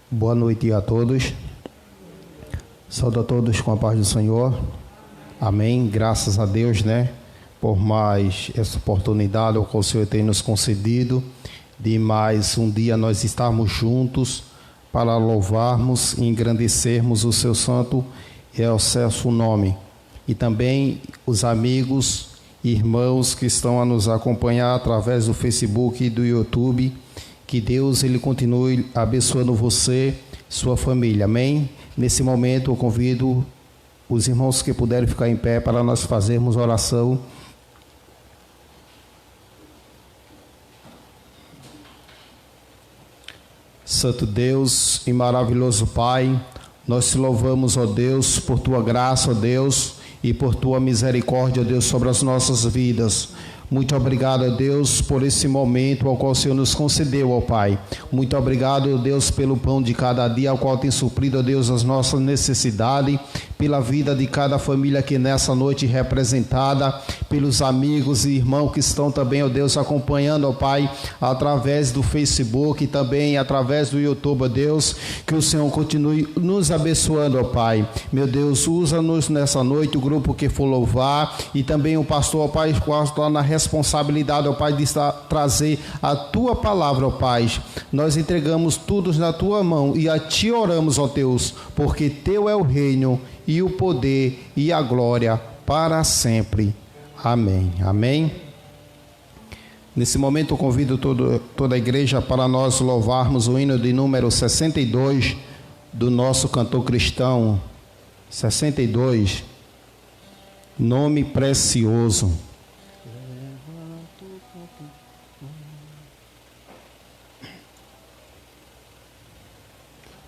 Boa noite a todos. Saúdo a todos com a paz do Senhor. Amém. Graças a Deus, por mais essa oportunidade que o Senhor tem nos concedido de mais um dia nós estarmos juntos para louvarmos e engrandecermos o seu santo e excelso nome. E também os amigos e irmãos que estão a nos acompanhar através do Facebook e do YouTube. Que Deus ele continue abençoando você, sua família. Amém? Nesse momento eu convido os irmãos que puderem ficar em pé para nós fazermos oração. Santo Deus e maravilhoso Pai, nós te louvamos, ó Deus, por tua graça, ó Deus, e por tua misericórdia, ó Deus, sobre as nossas vidas. Muito obrigado, ó Deus, por esse momento ao qual o Senhor nos concedeu, ó Pai. Muito obrigado, ó Deus, pelo pão de cada dia, ao qual tem suprido, ó Deus, as nossas necessidades, pela vida de cada família aqui nessa noite representada, pelos amigos e irmãos que estão também, ó Deus, acompanhando, ó Pai, através do Facebook e também através do YouTube, ó Deus, que o Senhor continue nos abençoando, ó Pai. Meu Deus, usa-nos nessa noite, o grupo que for louvar, e também o pastor, ó Pai, qual está na responsabilidade, ó Pai, de trazer a tua palavra, ó Pai. Nós entregamos tudo na tua mão e a ti oramos, ó Deus, porque teu é o reino e o poder e a glória para sempre. Amém. Amém. Nesse momento eu convido toda a igreja para nós louvarmos o hino de número 62 do nosso cantor cristão. 62. Nome precioso.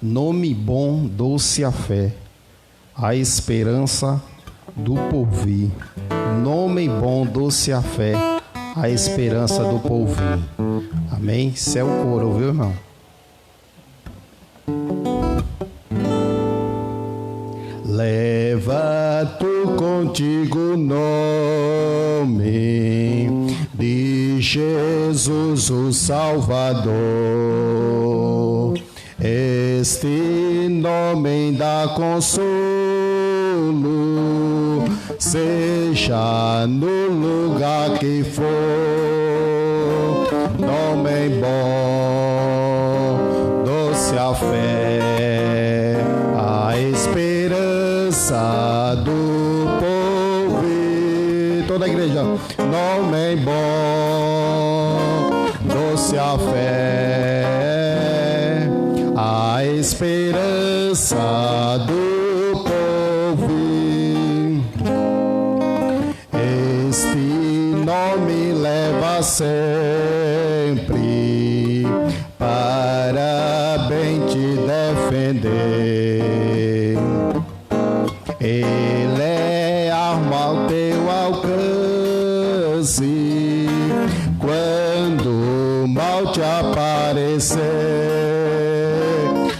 Nome bom, doce a fé, a esperança do porvir. Nome bom, doce a fé, a esperança do porvir. Amém? Isso é o coro, viu, irmão? Leva tu contigo o nome de Jesus o Salvador. Este nome dá consolo, seja no lugar que for. Nome bom, doce a fé, a esperança do povo. Toda a igreja. Nome bom, doce a fé, a esperança do povo. Este nome leva sempre para bem te defender. Ele é arma ao teu alcance quando o mal te aparecer.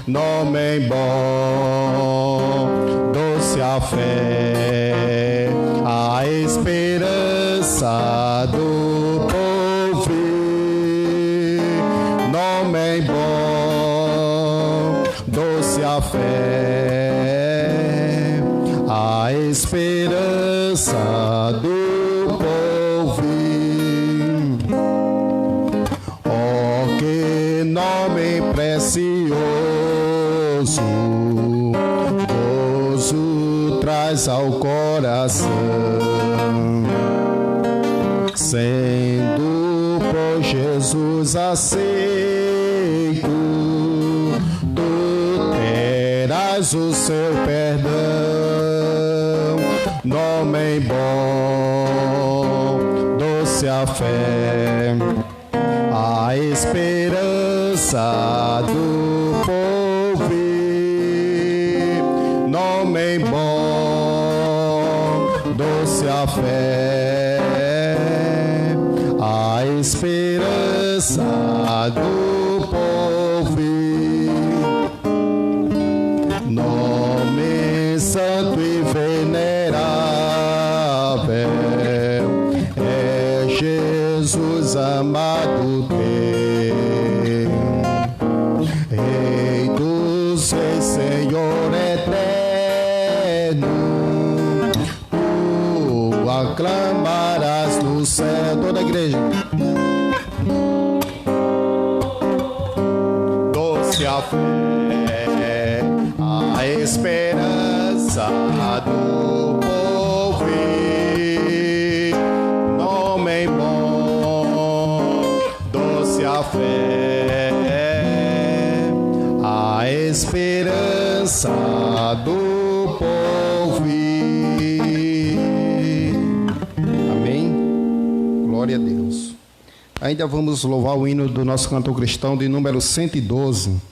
Nome bom, doce a fé, a esperança do povo. Nome bom, doce a fé, a esperança do povo. Oh, que nome precioso, gozo traz ao coração, sendo por Jesus aceito, tu terás o seu perdão. Nome bom, doce a fé, a esperança do povo. Nome bom, doce a fé, a esperança do povo. Nome santo e venerável é Jesus amado teu, Rei do céu. Toda a igreja. Doce a fé, a esperança do povo, nome bom. Doce a fé, a esperança do povo. Amém? Glória a Deus. Ainda vamos louvar o hino do nosso cantor cristão de número 112.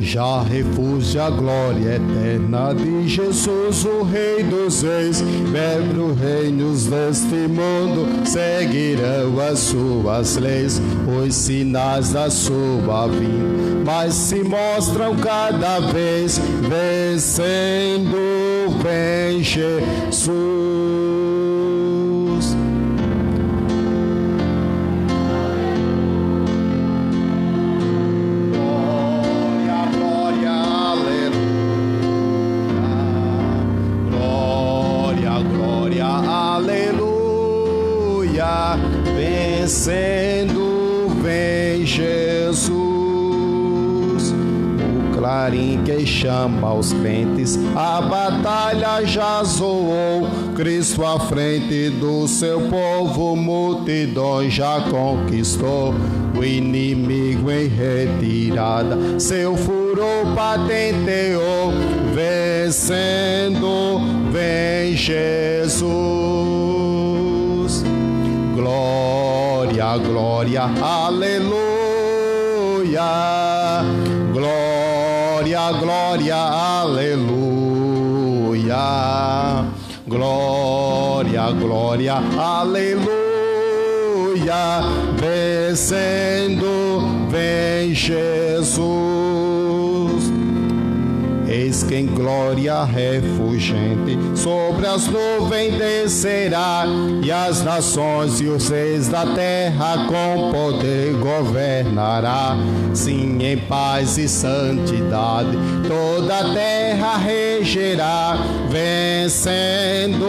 Já refúgio a glória eterna de Jesus, o Rei dos Reis. Membros reinos deste mundo seguirão as suas leis, os sinais da sua vinda, mas se mostram cada vez, vencendo vem Jesus. Vencendo vem Jesus, o clarim que chama os crentes, a batalha já zoou, Cristo à frente do seu povo, multidões já conquistou, o inimigo em retirada, seu furor patenteou, vencendo vem Jesus. Glória, glória, aleluia. Glória, glória, aleluia. Glória, glória, aleluia. Vencendo vem Jesus. Eis que em glória refulgente sobre as nuvens descerá, e as nações e os reis da terra com poder governará. Sim, em paz e santidade toda a terra regerá, vencendo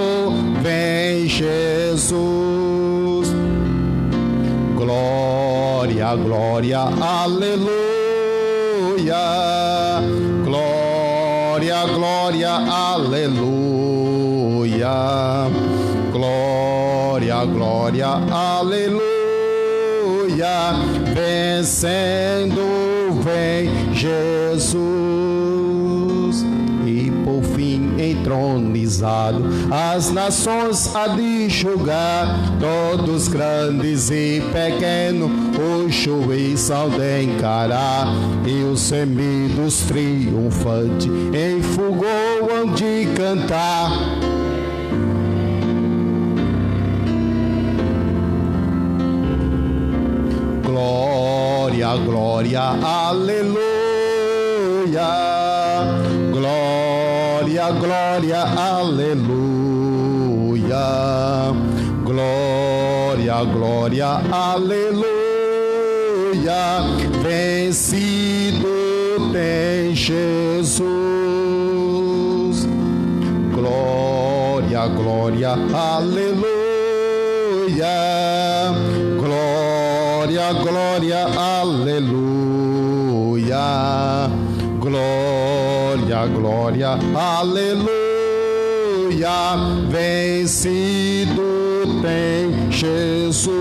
vem Jesus. Glória, glória, aleluia. Glória, glória, aleluia. Glória, glória, aleluia. Vencendo vem Jesus. E por fim entronizado as nações há de julgar, todos grandes e pequenos o juiz há de encarar, e os gemidos triunfantes em fulgor hão de cantar. Glória, glória, aleluia. Glória, glória, aleluia. Glória, glória, aleluia. Vencido tem Jesus. Glória, glória, aleluia. Glória, glória, aleluia. Glória, glória, aleluia. Vencido tem Jesus.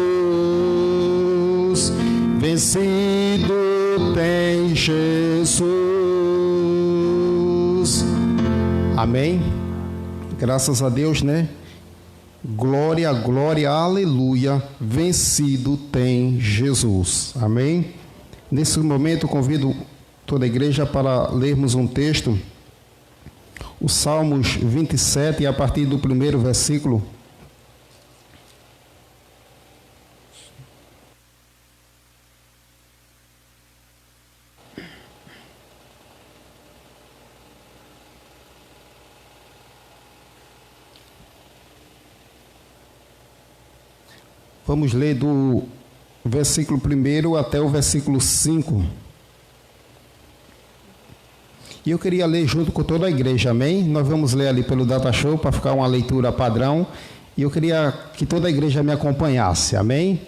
Vencido tem Jesus. Amém? Graças a Deus, né? Glória, glória, aleluia. Vencido tem Jesus. Amém? Nesse momento, convido toda a igreja para lermos um texto. o Salmos 27, a partir do primeiro versículo. Vamos ler do versículo 1 até o versículo 5. E eu queria ler junto com toda a igreja, amém? Nós vamos ler ali pelo Data Show para ficar uma leitura padrão. E eu queria que toda a igreja me acompanhasse, amém?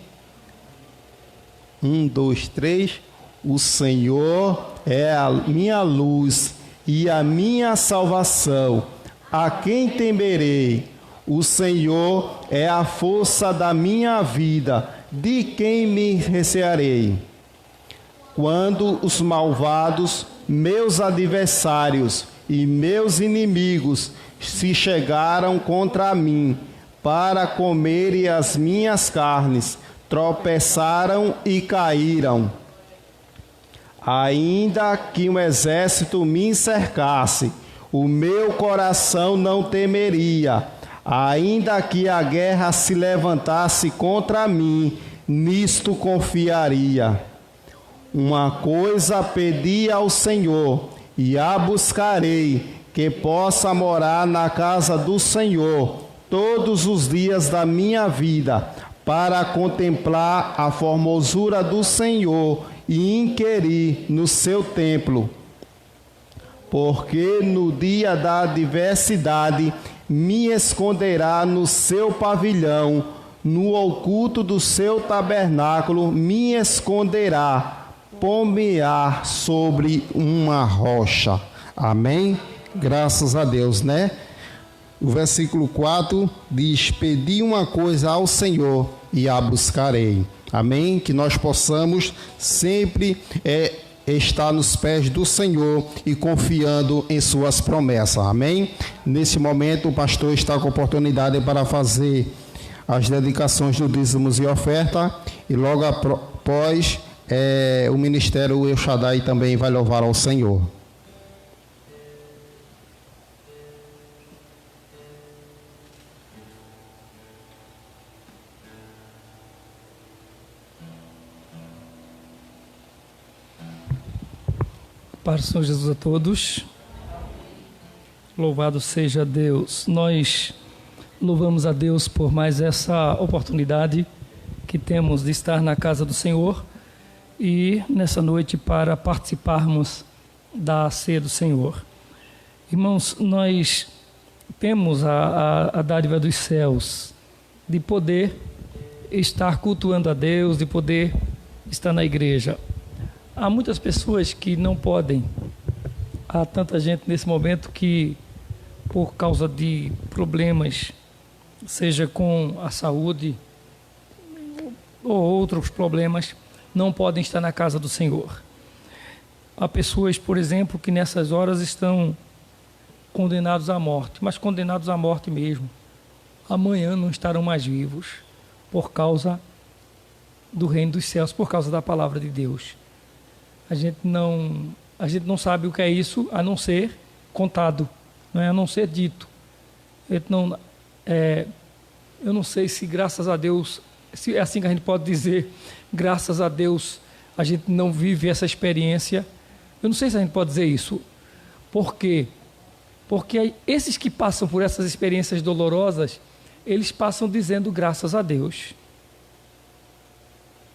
1, 2, 3. O Senhor é a minha luz e a minha salvação. A quem temerei? O Senhor é a força da minha vida. De quem me recearei? Quando os malvados, meus adversários e meus inimigos se chegaram contra mim para comerem as minhas carnes, tropeçaram e caíram. Ainda que um exército me cercasse, o meu coração não temeria. Ainda que a guerra se levantasse contra mim, nisto confiaria. Uma coisa pedi ao Senhor, e a buscarei, que possa morar na casa do Senhor todos os dias da minha vida, para contemplar a formosura do Senhor e inquirir no seu templo. Porque no dia da adversidade me esconderá no seu pavilhão, no oculto do seu tabernáculo me esconderá, pôr-me-á sobre uma rocha. Amém? Graças a Deus, né? O versículo 4 diz: pedi uma coisa ao Senhor e a buscarei. Amém? Que nós possamos sempre estar nos pés do Senhor e confiando em suas promessas. Amém? Nesse momento o pastor está com oportunidade para fazer as dedicações do dízimos e oferta, e logo após o ministério El Shaddai também vai louvar ao Senhor. Paz do Senhor Jesus a todos. Louvado seja Deus. Nós louvamos a Deus por mais essa oportunidade que temos de estar na casa do Senhor e nessa noite para participarmos da ceia do Senhor. Irmãos, nós temos a dádiva dos céus de poder estar cultuando a Deus, de poder estar na igreja. Há muitas pessoas que não podem, há tanta gente nesse momento que, por causa de problemas, seja com a saúde ou outros problemas, não podem estar na casa do Senhor. Há pessoas, por exemplo, que nessas horas estão condenados à morte, mas condenados à morte mesmo. Amanhã não estarão mais vivos por causa do reino dos céus, por causa da palavra de Deus. A gente não sabe o que é isso, a não ser contado, não é? A não ser dito. Eu não sei se, graças a Deus, se é assim que a gente pode dizer, graças a Deus, a gente não vive essa experiência. Eu não sei se a gente pode dizer isso. Por quê? Porque esses que passam por essas experiências dolorosas, eles passam dizendo graças a Deus.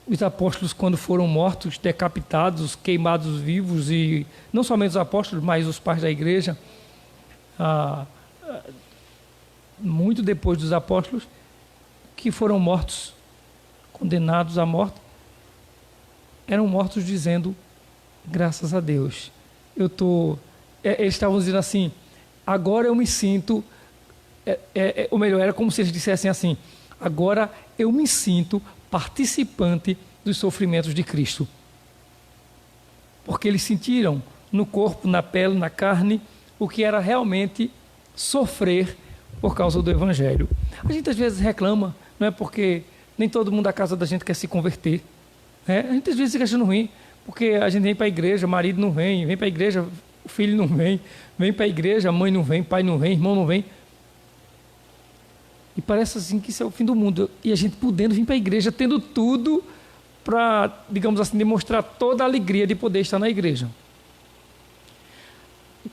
Os apóstolos, quando foram mortos, decapitados, queimados vivos, e não somente os apóstolos, mas os pais da igreja, muito depois dos apóstolos, que foram mortos, condenados à morte, eram mortos dizendo graças a Deus. Eles estavam dizendo assim, agora eu me sinto, ou melhor, era como se eles dissessem assim, agora eu me sinto participante dos sofrimentos de Cristo. Porque eles sentiram no corpo, na pele, na carne, o que era realmente sofrer por causa do Evangelho. A gente às vezes reclama, não é? Porque nem todo mundo da casa da gente quer se converter. A gente às vezes fica achando ruim, porque a gente vem para a igreja, marido não vem para a igreja, o filho não vem para a igreja, a mãe não vem, pai não vem, irmão não vem. E parece assim que isso é o fim do mundo. E a gente podendo vir para a igreja, tendo tudo para, digamos assim, demonstrar toda a alegria de poder estar na igreja.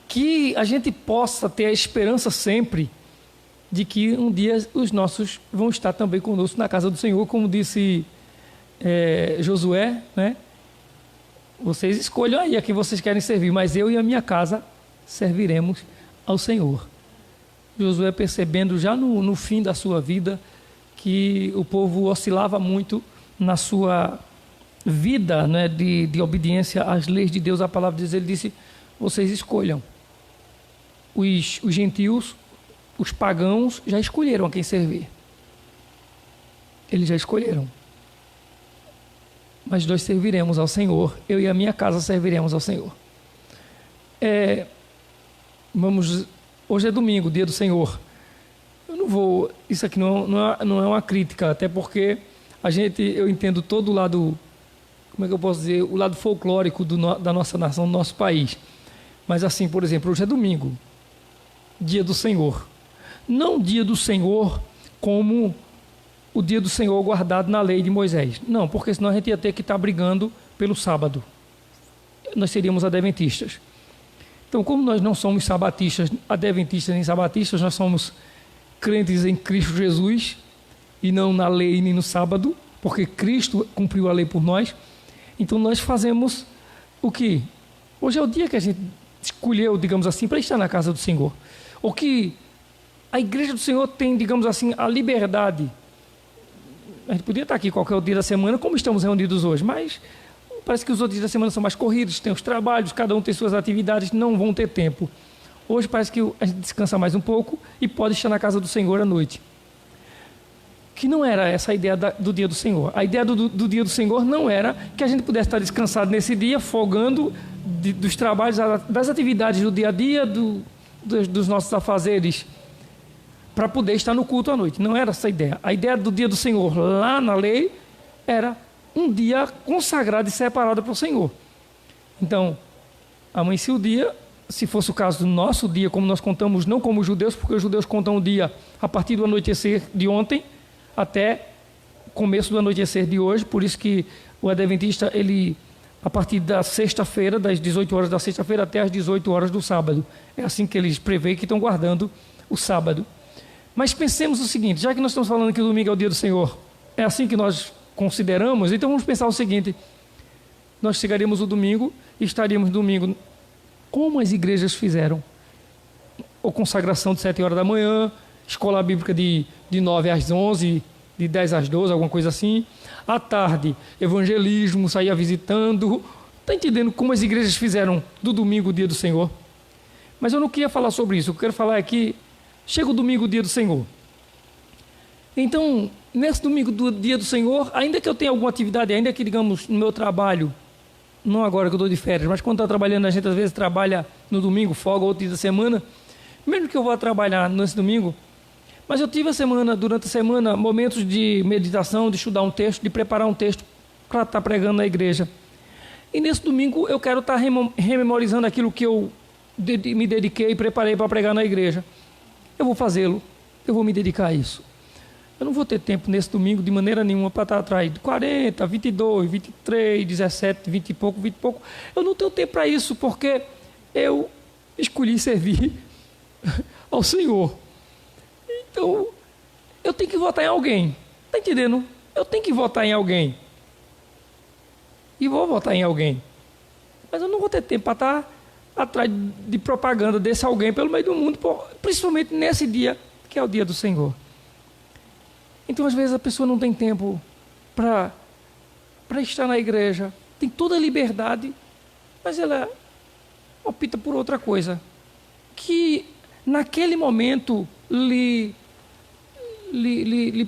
Que a gente possa ter a esperança sempre de que um dia os nossos vão estar também conosco na casa do Senhor, como disse Josué, né? Vocês escolham aí a quem vocês querem servir, mas eu e a minha casa serviremos ao Senhor. Josué, percebendo já no fim da sua vida que o povo oscilava muito na sua vida, né, de obediência às leis de Deus, a palavra de Deus, ele disse: vocês escolham. Os gentios, os pagãos já escolheram a quem servir. Eles já escolheram. Mas nós serviremos ao Senhor, eu e a minha casa serviremos ao Senhor. Hoje é domingo, dia do Senhor. Eu não vou, isso aqui não é uma crítica, até porque eu entendo todo o lado, como é que eu posso dizer, o lado folclórico da nossa nação, do nosso país. Mas assim, por exemplo, hoje é domingo, dia do Senhor. Não dia do Senhor como o dia do Senhor guardado na lei de Moisés. Não, porque senão a gente ia ter que estar brigando pelo sábado. Nós seríamos adventistas. Então, como nós não somos sabatistas, adventistas nem sabatistas, nós somos crentes em Cristo Jesus e não na lei nem no sábado, porque Cristo cumpriu a lei por nós. Então, nós fazemos o que? Hoje é o dia que a gente escolheu, digamos assim, para estar na casa do Senhor. O que a igreja do Senhor tem, digamos assim, a liberdade. A gente podia estar aqui qualquer dia da semana, como estamos reunidos hoje, mas parece que os outros dias da semana são mais corridos, tem os trabalhos, cada um tem suas atividades, não vão ter tempo. Hoje parece que a gente descansa mais um pouco e pode estar na casa do Senhor à noite. Que não era essa a ideia do dia do Senhor. A ideia do dia do Senhor não era que a gente pudesse estar descansado nesse dia, folgando dos trabalhos, das atividades do dia a dia, dos nossos afazeres, para poder estar no culto à noite. Não era essa a ideia. A ideia do dia do Senhor lá na lei era um dia consagrado e separado para o Senhor. Então, amanhecia o dia, se fosse o caso do nosso dia, como nós contamos, não como os judeus, porque os judeus contam o dia a partir do anoitecer de ontem até o começo do anoitecer de hoje, por isso que o adventista, ele, a partir da sexta-feira, das 18 horas da sexta-feira até as 18 horas do sábado. É assim que eles preveem que estão guardando o sábado. Mas pensemos o seguinte, já que nós estamos falando que o domingo é o dia do Senhor, é assim que nós consideramos, então vamos pensar o seguinte: nós chegaríamos o domingo e estaríamos no domingo como as igrejas fizeram, ou consagração de 7 horas da manhã, escola bíblica de 9 às 11, de 10 às 12, alguma coisa assim, à tarde, evangelismo, saía visitando. Está entendendo como as igrejas fizeram do domingo o dia do Senhor? Mas eu não queria falar sobre isso, o que eu quero falar é que chega o domingo, o dia do Senhor. Então, nesse domingo do dia do Senhor, ainda que eu tenha alguma atividade, ainda que, digamos, no meu trabalho, não agora que eu estou de férias, mas quando está trabalhando, a gente às vezes trabalha no domingo, folga outro dia da semana, mesmo que eu vá trabalhar nesse domingo, mas eu tive durante a semana, momentos de meditação, de estudar um texto, de preparar um texto para estar pregando na igreja. E nesse domingo eu quero estar rememorizando aquilo que eu me dediquei e preparei para pregar na igreja. Eu vou fazê-lo, eu vou me dedicar a isso. Eu não vou ter tempo nesse domingo de maneira nenhuma para estar atrás de 40, 22, 23, 17, 20 e pouco. Eu não tenho tempo para isso porque eu escolhi servir ao Senhor. Então, eu tenho que votar em alguém. Está entendendo? Eu tenho que votar em alguém. E vou votar em alguém. Mas eu não vou ter tempo para estar atrás de propaganda desse alguém pelo meio do mundo, principalmente nesse dia, que é o dia do Senhor. Então, às vezes, a pessoa não tem tempo para estar na igreja, tem toda a liberdade, mas ela opta por outra coisa, que naquele momento lhe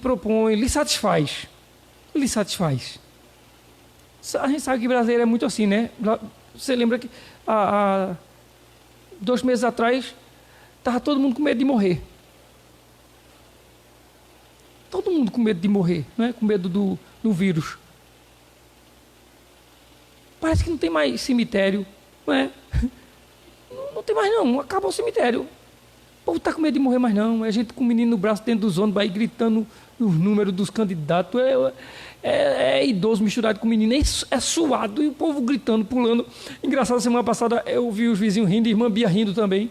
propõe, lhe satisfaz. A gente sabe que brasileiro é muito assim, né? Você lembra que há 2 meses atrás estava todo mundo com medo de morrer. Todo mundo com medo de morrer, né? Com medo do vírus. Parece que não tem mais cemitério, não é? não tem mais não, acabou o cemitério. O povo está com medo de morrer mais não. É gente com o menino no braço dentro dos ônibus, aí gritando os números dos candidatos. É idoso misturado com menino, é suado, e o povo gritando, pulando. Engraçado, semana passada eu vi os vizinhos rindo, e irmã Bia rindo também.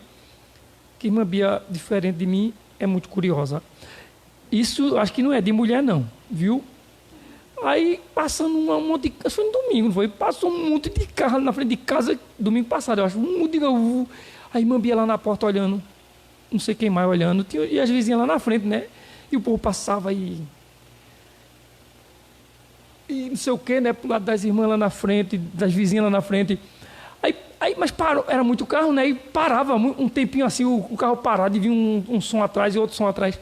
Que irmã Bia, diferente de mim, é muito curiosa. Isso acho que não é de mulher não, viu? Aí passando um monte de... Foi no domingo, não foi? Passou um monte de carro na frente de casa, domingo passado, eu acho. A irmã Bia lá na porta olhando, não sei quem mais olhando, e as vizinhas lá na frente, né? E o povo passava e não sei o que, né? Pro lado das irmãs lá na frente, das vizinhas lá na frente. Mas parou, era muito carro, né? E parava um tempinho assim, o carro parado e vinha um som atrás e outro som atrás.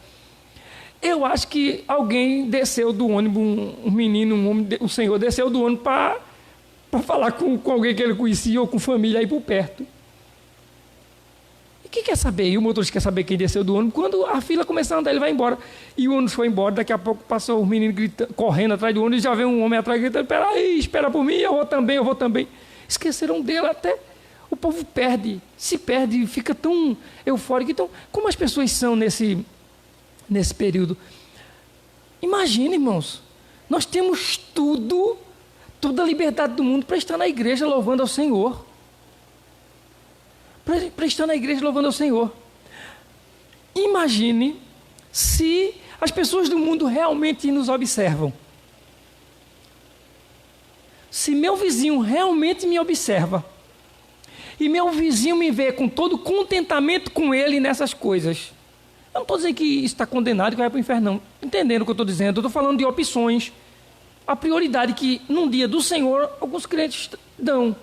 Eu acho que alguém desceu do ônibus, um menino, um homem, um senhor desceu do ônibus para falar com alguém que ele conhecia ou com família aí por perto. E quem quer saber? E o motorista quer saber quem desceu do ônibus. Quando a fila começar a andar, ele vai embora. E o ônibus foi embora, daqui a pouco passou os meninos gritando, correndo atrás do ônibus, e já veio um homem atrás gritando, peraí, espera por mim, eu vou também. Esqueceram dele até. O povo se perde, fica tão eufórico. Então, como as pessoas são nesse período? Imagina, irmãos, nós temos toda a liberdade do mundo para estar na igreja louvando ao Senhor. Para estar na igreja louvando ao Senhor. Imagine se as pessoas do mundo realmente nos observam. Se meu vizinho realmente me observa, e meu vizinho me vê com todo contentamento com ele nessas coisas. Eu não estou dizendo que isso está condenado e que vai para o inferno, não. Entendendo o que eu estou dizendo? Eu estou falando de opções. A prioridade que, num dia do Senhor, alguns crentes dão.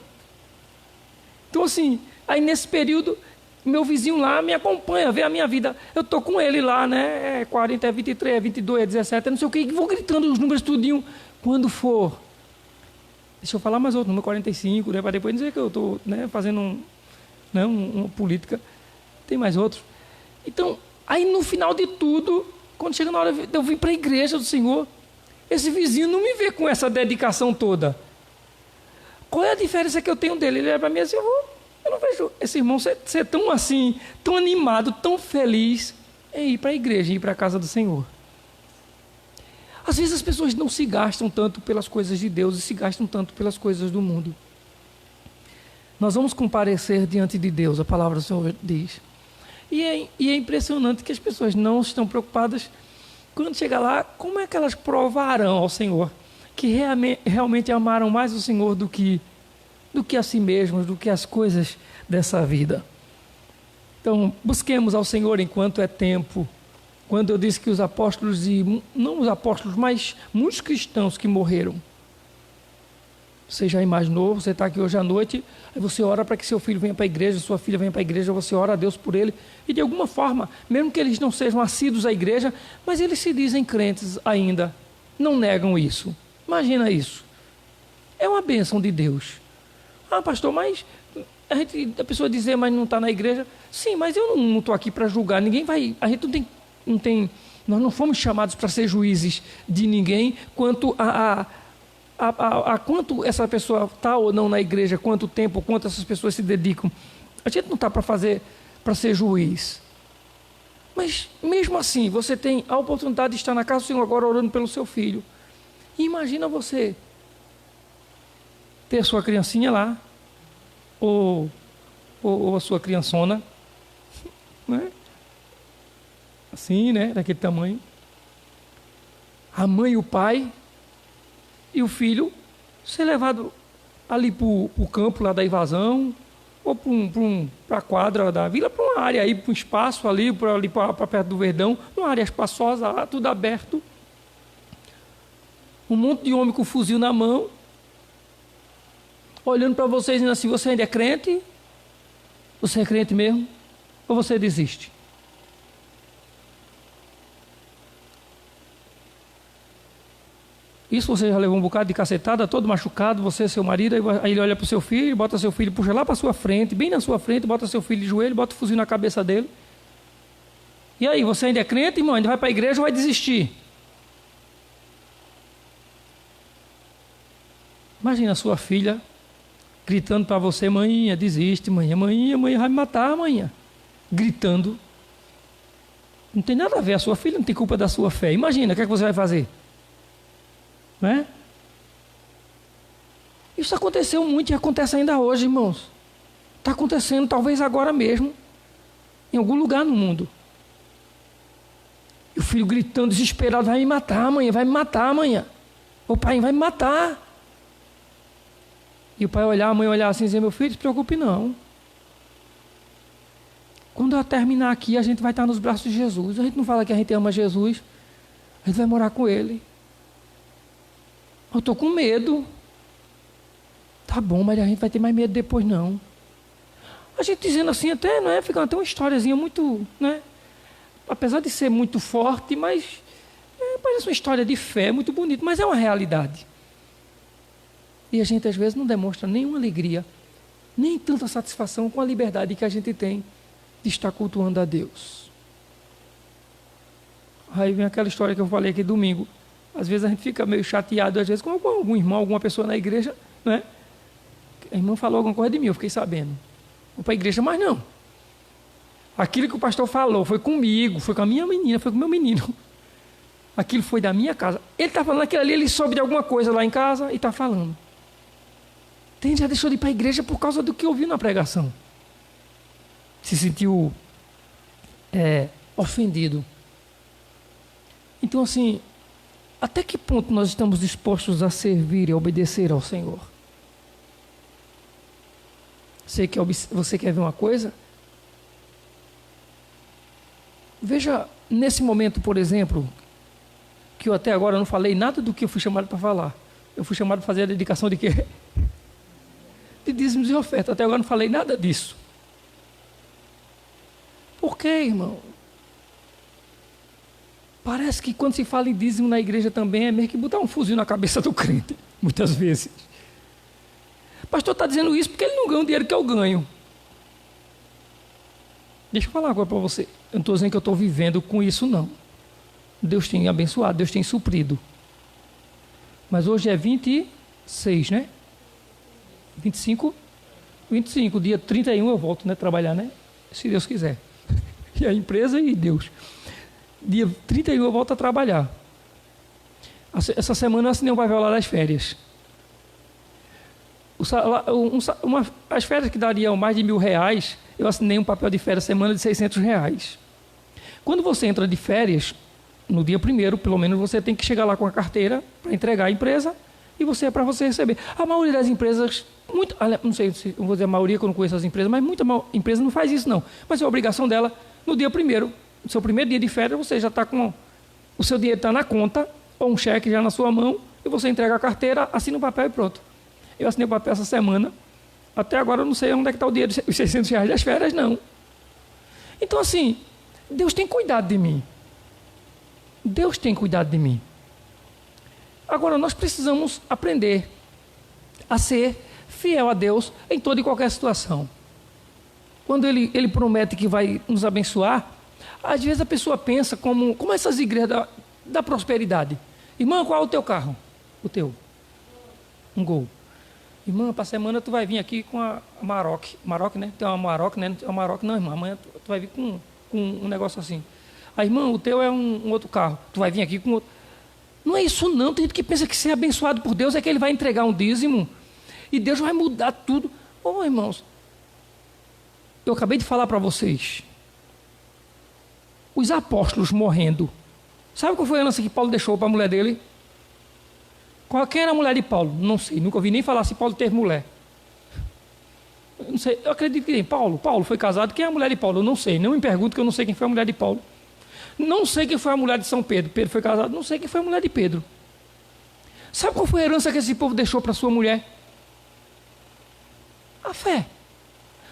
Então, assim, aí nesse período, meu vizinho lá me acompanha, vê a minha vida. Eu estou com ele lá, né? É 40, é 23, é 22, é 17, é não sei o quê. E vou gritando os números tudinho. Quando for... Deixa eu falar mais outro, número 45, né, para depois dizer que eu estou, né, fazendo uma política. Tem mais outros. Então, aí no final de tudo, quando chega na hora de eu vir para a igreja do Senhor, esse vizinho não me vê com essa dedicação toda. Qual é a diferença que eu tenho dele? Ele é para mim assim, eu não vejo esse irmão ser tão assim, tão animado, tão feliz em ir para a igreja, em ir para a casa do Senhor. Às vezes as pessoas não se gastam tanto pelas coisas de Deus e se gastam tanto pelas coisas do mundo. Nós vamos comparecer diante de Deus, a palavra do Senhor diz. E é impressionante que as pessoas não estão preocupadas quando chegar lá, como é que elas provarão ao Senhor que realmente amaram mais o Senhor do que a si mesmos, do que as coisas dessa vida. Então, busquemos ao Senhor enquanto é tempo. Quando eu disse que os apóstolos, e não os apóstolos, mas muitos cristãos que morreram. Você já imaginou, você está aqui hoje à noite, aí você ora para que seu filho venha para a igreja, sua filha venha para a igreja, você ora a Deus por ele, e de alguma forma, mesmo que eles não sejam assíduos à igreja, mas eles se dizem crentes ainda, não negam isso. Imagina isso. É uma bênção de Deus. Ah, pastor, mas a pessoa dizer, mas não está na igreja. Sim, mas eu não estou aqui para julgar, ninguém vai, a gente não tem, nós não fomos chamados para ser juízes de ninguém quanto a quanto essa pessoa está ou não na igreja, quanto tempo, quanto essas pessoas se dedicam. A gente não está para ser juiz. Mas mesmo assim, você tem a oportunidade de estar na casa do Senhor agora orando pelo seu filho. E imagina você ter a sua criancinha lá, ou a sua criançona, né? Assim, né? Daquele tamanho. A mãe e o pai e o filho ser levado ali para o campo lá da invasão, ou para a quadra da vila, para uma área aí, para um espaço ali para perto do Verdão, uma área espaçosa lá, tudo aberto. Um monte de homem com fuzil na mão, olhando para vocês e dizendo assim, você ainda é crente? Você é crente mesmo? Ou você desiste? Isso você já levou um bocado de cacetada, todo machucado, você, seu marido, aí ele olha para o seu filho, bota seu filho, puxa lá para a sua frente, bem na sua frente, bota seu filho de joelho, bota o fuzil na cabeça dele. E aí, você ainda é crente, irmão? Ainda vai para a igreja ou vai desistir? Imagina a sua filha gritando para você: manhinha, desiste, manhinha, manhinha, manhinha vai me matar, manhinha. Gritando. Não tem nada a ver, a sua filha não tem culpa da sua fé. Imagina, o que é que você vai fazer? Não é? Isso aconteceu muito e acontece ainda hoje, irmãos. Está acontecendo talvez agora mesmo, em algum lugar no mundo. E o filho gritando, desesperado: vai me matar, amanhã, vai me matar, amanhã. O pai vai me matar. E o pai olhar, a mãe olhar assim e dizer: meu filho, não se preocupe não. Quando eu terminar aqui, a gente vai estar nos braços de Jesus. A gente não fala que a gente ama Jesus, a gente vai morar com Ele. Eu estou com medo. Tá bom, mas a gente vai ter mais medo depois não. A gente dizendo assim até, não é? Fica até uma historiazinha muito, né? Apesar de ser muito forte, mas parece uma história de fé, muito bonita, mas é uma realidade. E a gente às vezes não demonstra nenhuma alegria, nem tanta satisfação com a liberdade que a gente tem de estar cultuando a Deus. Aí vem aquela história que eu falei aqui domingo. Às vezes a gente fica meio chateado, às vezes com algum irmão, alguma pessoa na igreja, né? A irmã falou alguma coisa de mim, eu fiquei sabendo. Vou para a igreja, mas não. Aquilo que o pastor falou foi comigo, foi com a minha menina, foi com o meu menino. Aquilo foi da minha casa. Ele está falando aquilo ali, ele soube de alguma coisa lá em casa e está falando. Tem, já deixou de ir para a igreja por causa do que ouviu na pregação. Se sentiu ofendido. Então, assim, até que ponto nós estamos dispostos a servir e a obedecer ao Senhor? Você quer ver uma coisa? Veja, nesse momento, por exemplo, que eu até agora não falei nada do que eu fui chamado para falar. Eu fui chamado para fazer a dedicação de quê? De dízimos e ofertas. Até agora não falei nada disso. Por quê, irmão? Parece que quando se fala em dízimo na igreja também é meio que botar um fuzil na cabeça do crente, muitas vezes. O pastor está dizendo isso porque ele não ganha o dinheiro que eu ganho. Deixa eu falar agora para você. Eu não estou dizendo que eu estou vivendo com isso, não. Deus tem abençoado, Deus tem suprido. Mas hoje é 26, né? 25? 25, dia 31 eu volto, né? Trabalhar, né? Se Deus quiser. E a empresa e Deus. Dia 31 eu volto a trabalhar. Essa semana eu assinei um papel lá das férias. As férias que dariam mais de R$1.000, eu assinei um papel de férias semana de R$600. Quando você entra de férias, no dia 1º, pelo menos você tem que chegar lá com a carteira para entregar a empresa e você é para você receber. A maioria das empresas, não sei se eu vou dizer a maioria que eu não conheço as empresas, mas muita empresa não faz isso não. Mas é a obrigação dela, no dia 1º, no seu primeiro dia de férias, você já está com o seu dinheiro está na conta, ou um cheque já na sua mão, e você entrega a carteira, assina o papel e pronto. Eu assinei o papel essa semana, até agora eu não sei onde é que está o dinheiro, os R$600 das férias, não. Então assim, Deus tem cuidado de mim. Deus tem cuidado de mim. Agora, nós precisamos aprender a ser fiel a Deus em toda e qualquer situação. Quando Ele promete que vai nos abençoar, às vezes a pessoa pensa como essas igrejas da prosperidade. Irmã, qual é o teu carro? O teu? Um Gol. Irmã, para a semana tu vai vir aqui com a Amarok. Amarok, né? Tem uma Amarok, né? Não tem uma Amarok não, irmã. Amanhã tu vai vir com um negócio assim. Aí, irmã, o teu é um outro carro. Tu vai vir aqui com outro. Não é isso não. Tem gente que pensa que ser abençoado por Deus é que ele vai entregar um dízimo e Deus vai mudar tudo. Irmãos, eu acabei de falar para vocês. Os apóstolos morrendo. Sabe qual foi a herança que Paulo deixou para a mulher dele? Quem era a mulher de Paulo? Não sei, nunca ouvi nem falar se Paulo teve mulher. Eu não sei, eu acredito que tem. Paulo foi casado. Quem é a mulher de Paulo? Eu não sei, não me pergunto que eu não sei quem foi a mulher de Paulo. Não sei quem foi a mulher de São Pedro. Pedro foi casado, não sei quem foi a mulher de Pedro. Sabe qual foi a herança que esse povo deixou para sua mulher? A fé.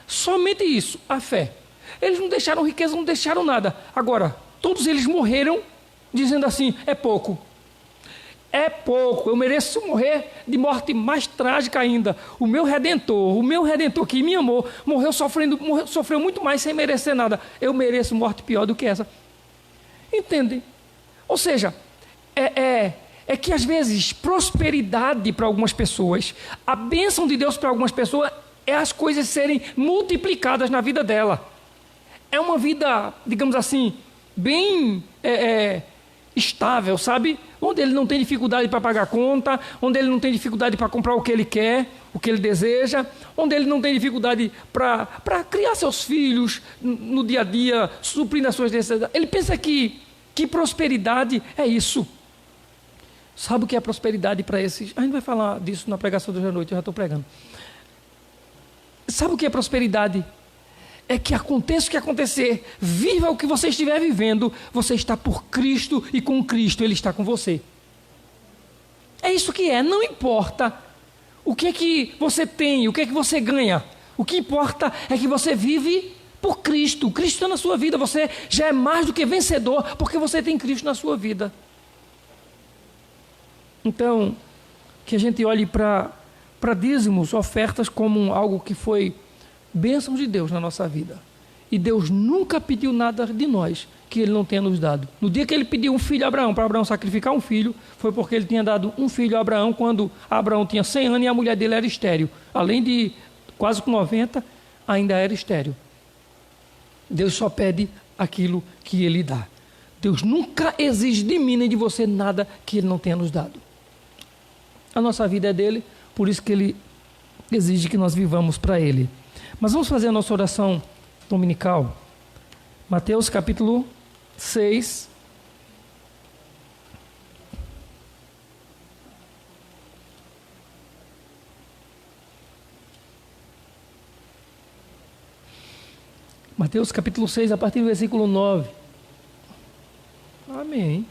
Somente isso, a fé. Eles não deixaram riqueza, não deixaram nada. Agora, todos eles morreram dizendo assim, é pouco. É pouco, eu mereço morrer de morte mais trágica ainda. O meu Redentor que me amou, sofreu muito mais sem merecer nada. Eu mereço morte pior do que essa. Entende? Ou seja, é que às vezes prosperidade para algumas pessoas, a bênção de Deus para algumas pessoas é as coisas serem multiplicadas na vida dela. É uma vida, digamos assim, bem estável, sabe? Onde ele não tem dificuldade para pagar conta, onde ele não tem dificuldade para comprar o que ele quer, o que ele deseja, onde ele não tem dificuldade para criar seus filhos no dia a dia, suprindo as suas necessidades. Ele pensa que prosperidade é isso. Sabe o que é prosperidade para esses? A gente vai falar disso na pregação de hoje à noite, eu já estou pregando. Sabe o que é prosperidade? É que aconteça o que acontecer, viva o que você estiver vivendo, você está por Cristo e com Cristo Ele está com você. É isso que é, não importa o que é que você tem, o que é que você ganha. O que importa é que você vive por Cristo. Cristo está na sua vida, você já é mais do que vencedor, porque você tem Cristo na sua vida. Então, que a gente olhe para dízimos, ofertas como algo que foi bênção de Deus na nossa vida. E Deus nunca pediu nada de nós que Ele não tenha nos dado. No dia que Ele pediu um filho a Abraão, para Abraão sacrificar um filho, foi porque Ele tinha dado um filho a Abraão quando Abraão tinha 100 anos e a mulher dele era estéril. Além de quase com 90, ainda era estéril. Deus só pede aquilo que Ele dá. Deus nunca exige de mim nem de você nada que Ele não tenha nos dado. A nossa vida é dele, por isso que Ele exige que nós vivamos para Ele. Mas vamos fazer a nossa oração dominical. Mateus capítulo 6. Mateus capítulo 6, a partir do versículo 9. Amém.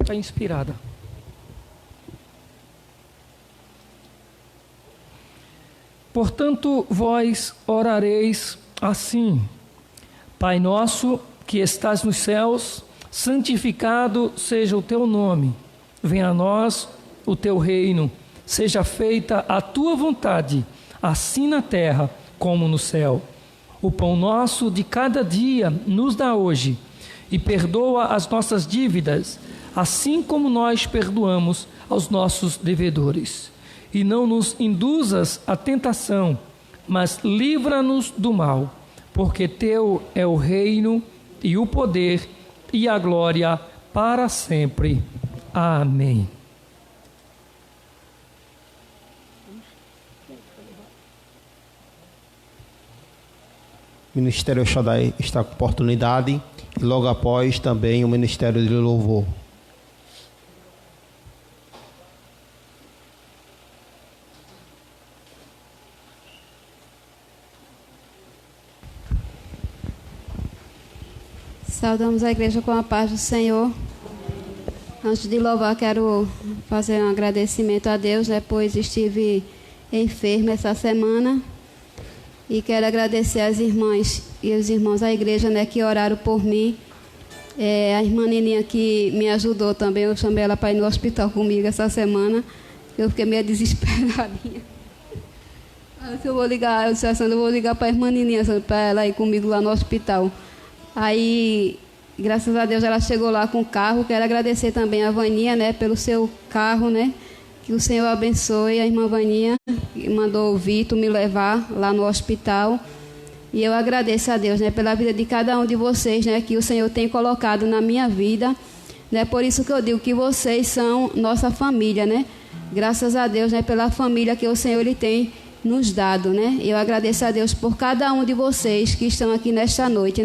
Está inspirada. Portanto, vós orareis assim: Pai nosso que estás nos céus, santificado seja o teu nome. Venha a nós o teu reino. Seja feita a tua vontade, assim na terra como no céu. O pão nosso de cada dia nos dá hoje, e perdoa as nossas dívidas, assim como nós perdoamos aos nossos devedores. E não nos induzas à tentação, mas livra-nos do mal, porque teu é o reino e o poder e a glória para sempre. Amém. O Ministério Shaddai está com oportunidade e logo após também o Ministério de Louvor. Saudamos a igreja com a paz do Senhor. Antes de louvar, quero fazer um agradecimento a Deus, pois estive enferma essa semana. E quero agradecer às irmãs e os irmãos da igreja, que oraram por mim. A irmã Nininha que me ajudou também, eu chamei ela para ir no hospital comigo essa semana. Eu fiquei meio desesperadinha. Eu vou ligar para a irmã Nininha, para ela ir comigo lá no hospital. Aí, graças a Deus, ela chegou lá com o carro. Quero agradecer também a Vaninha, pelo seu carro, Que o Senhor abençoe a irmã Vaninha, que mandou o Vitor me levar lá no hospital. E eu agradeço a Deus, pela vida de cada um de vocês, que o Senhor tem colocado na minha vida. Por isso que eu digo que vocês são nossa família, Graças a Deus, pela família que o Senhor Ele tem nos dado, Eu agradeço a Deus por cada um de vocês que estão aqui nesta noite,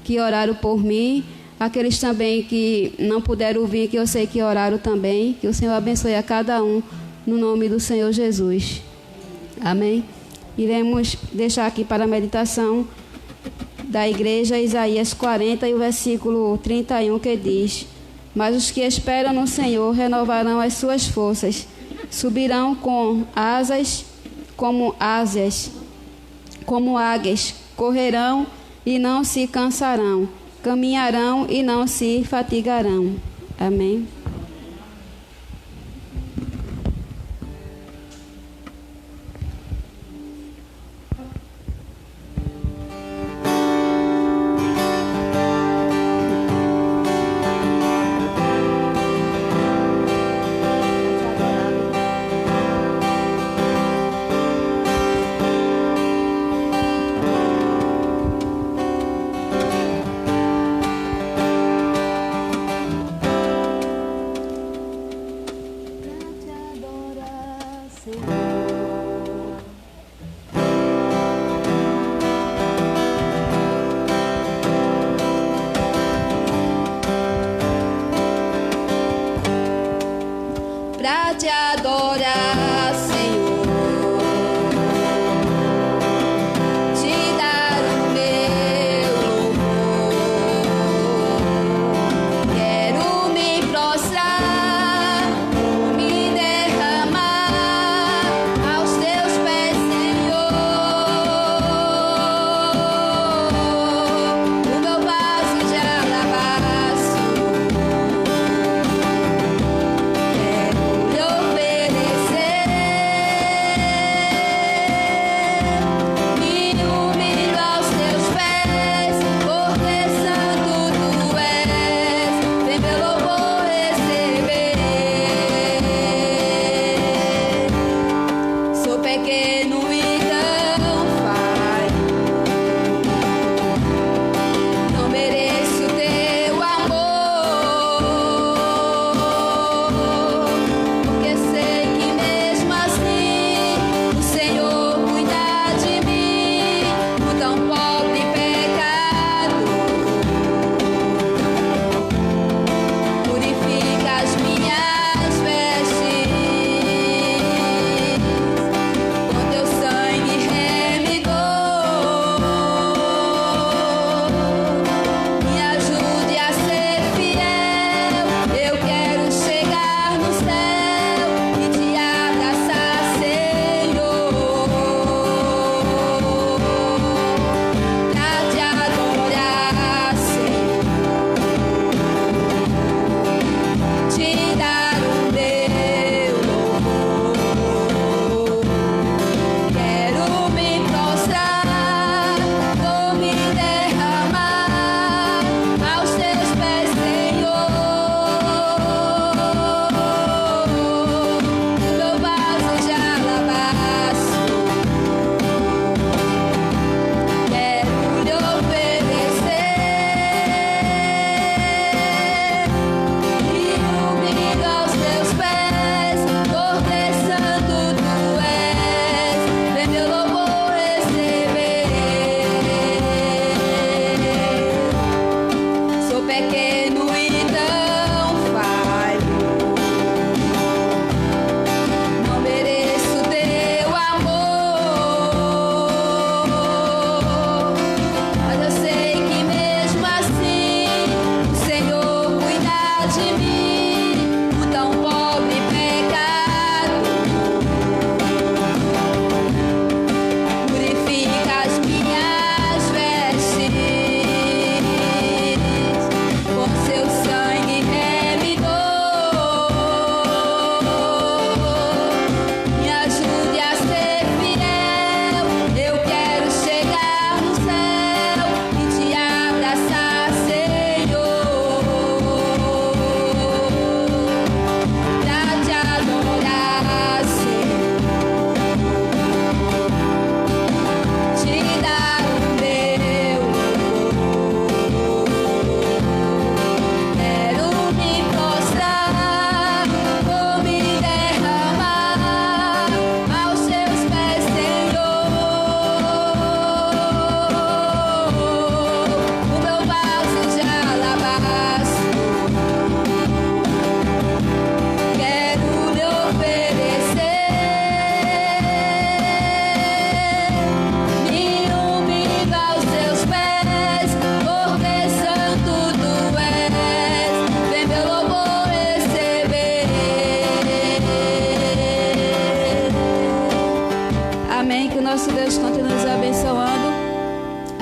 Que oraram por mim. Aqueles também que não puderam vir, que eu sei que oraram também. Que o Senhor abençoe a cada um, no nome do Senhor Jesus. Amém. Iremos deixar aqui para a meditação da igreja Isaías 40 e o versículo 31, que diz: Mas os que esperam no Senhor renovarão as suas forças, subirão com asas como águias, correrão e não se cansarão, caminharão e não se fatigarão. Amém. Pra te adorar, Senhor, te dar o meu louvor. Quero me prostrar, me derramar aos teus pés, Senhor. O meu vaso de alabastro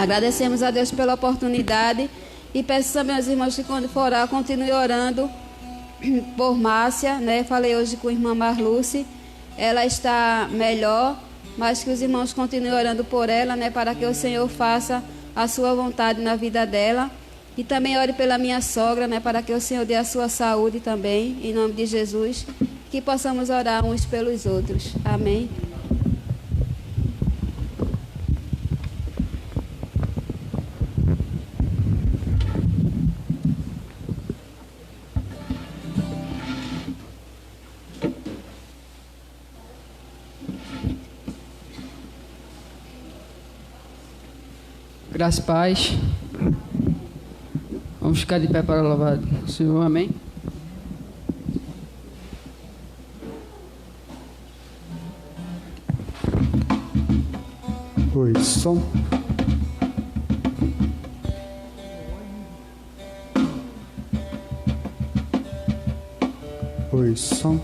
Agradecemos a Deus pela oportunidade e peço também aos irmãos que quando for orar, continue orando por Márcia, né? Falei hoje com a irmã Marluce, ela está melhor, mas que os irmãos continuem orando por ela, né? Para que o Senhor faça a sua vontade na vida dela. E também ore pela minha sogra, né? Para que o Senhor dê a sua saúde também, em nome de Jesus. Que possamos orar uns pelos outros. Amém. Graça e paz. Vamos ficar de pé para louvar o Senhor, amém? Oi, som. Oi, som.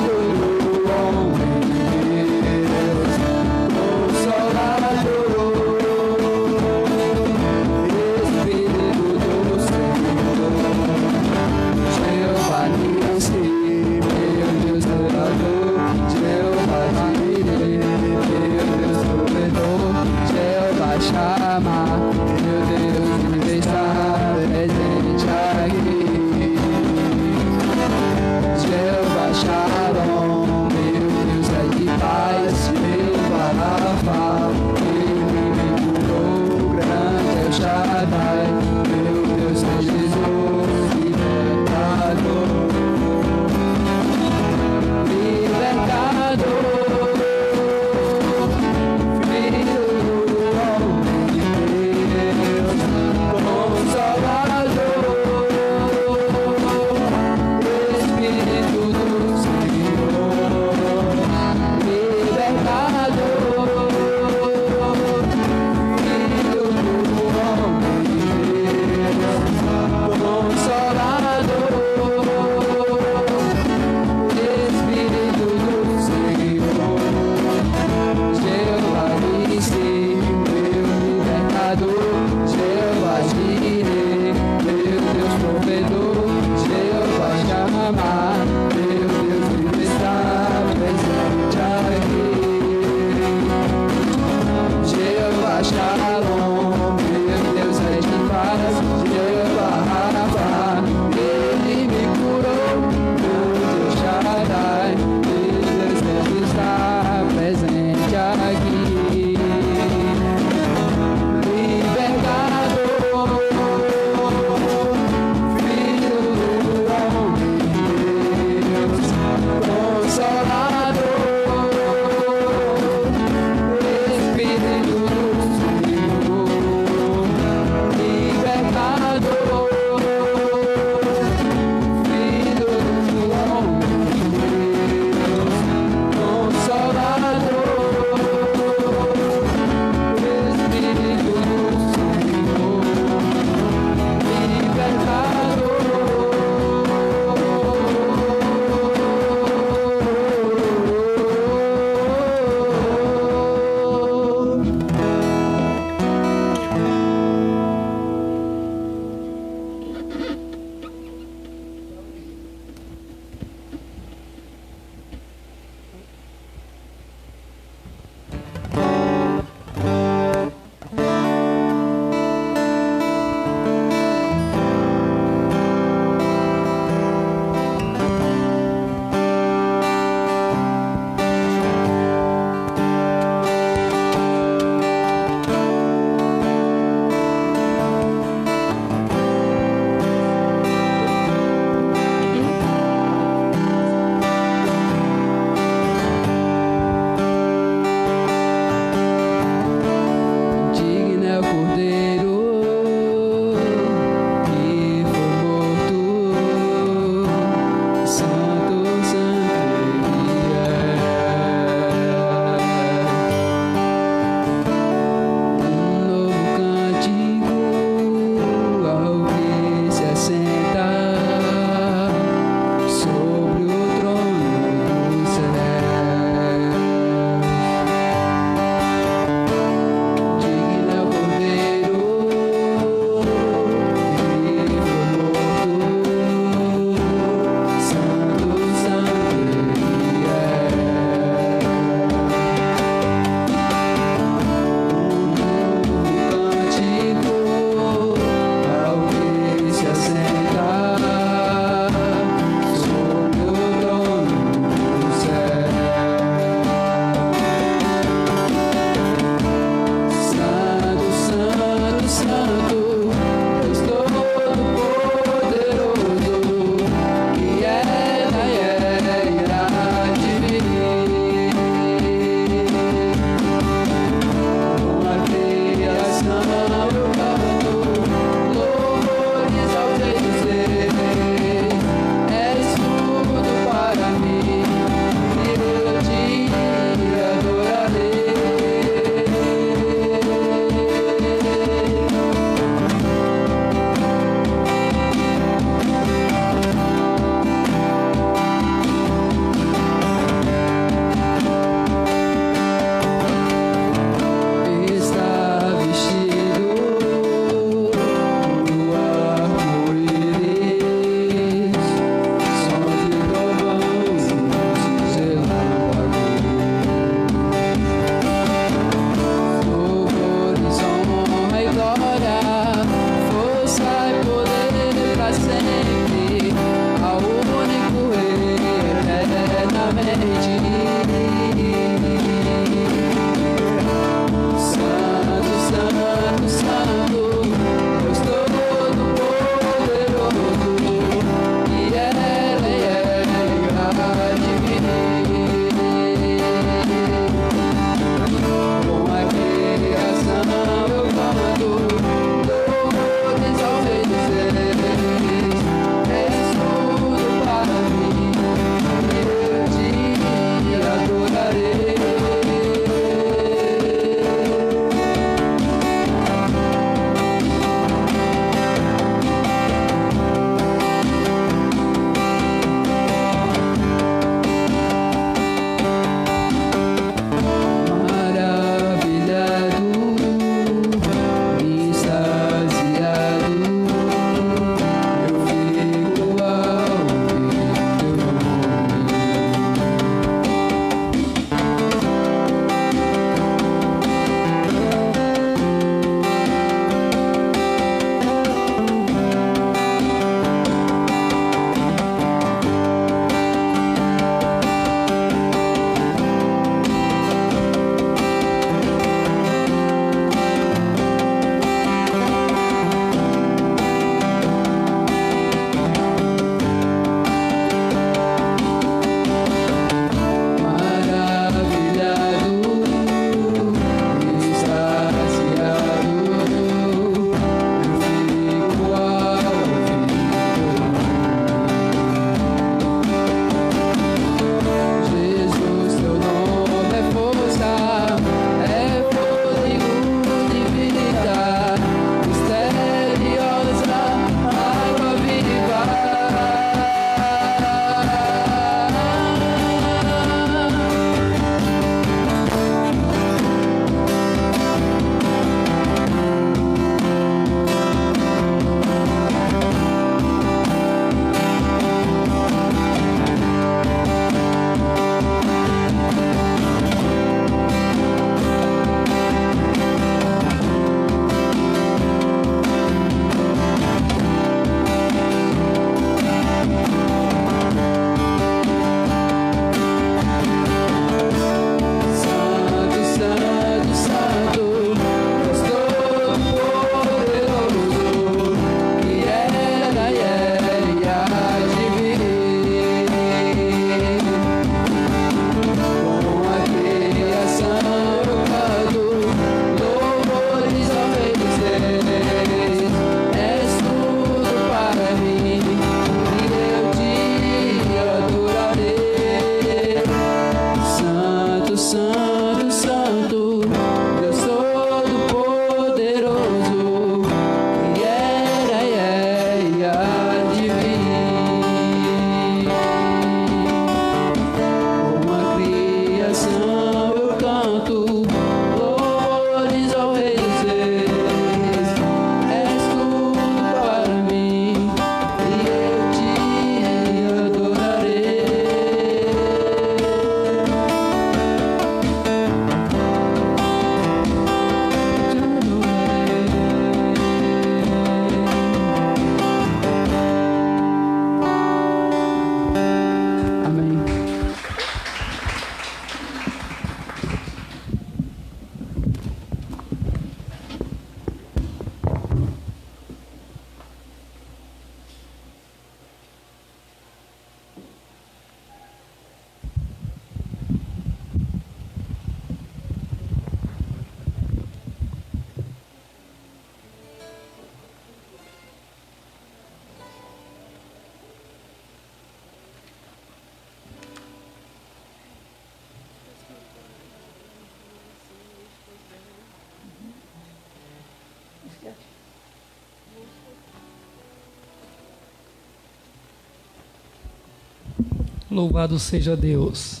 Louvado seja Deus.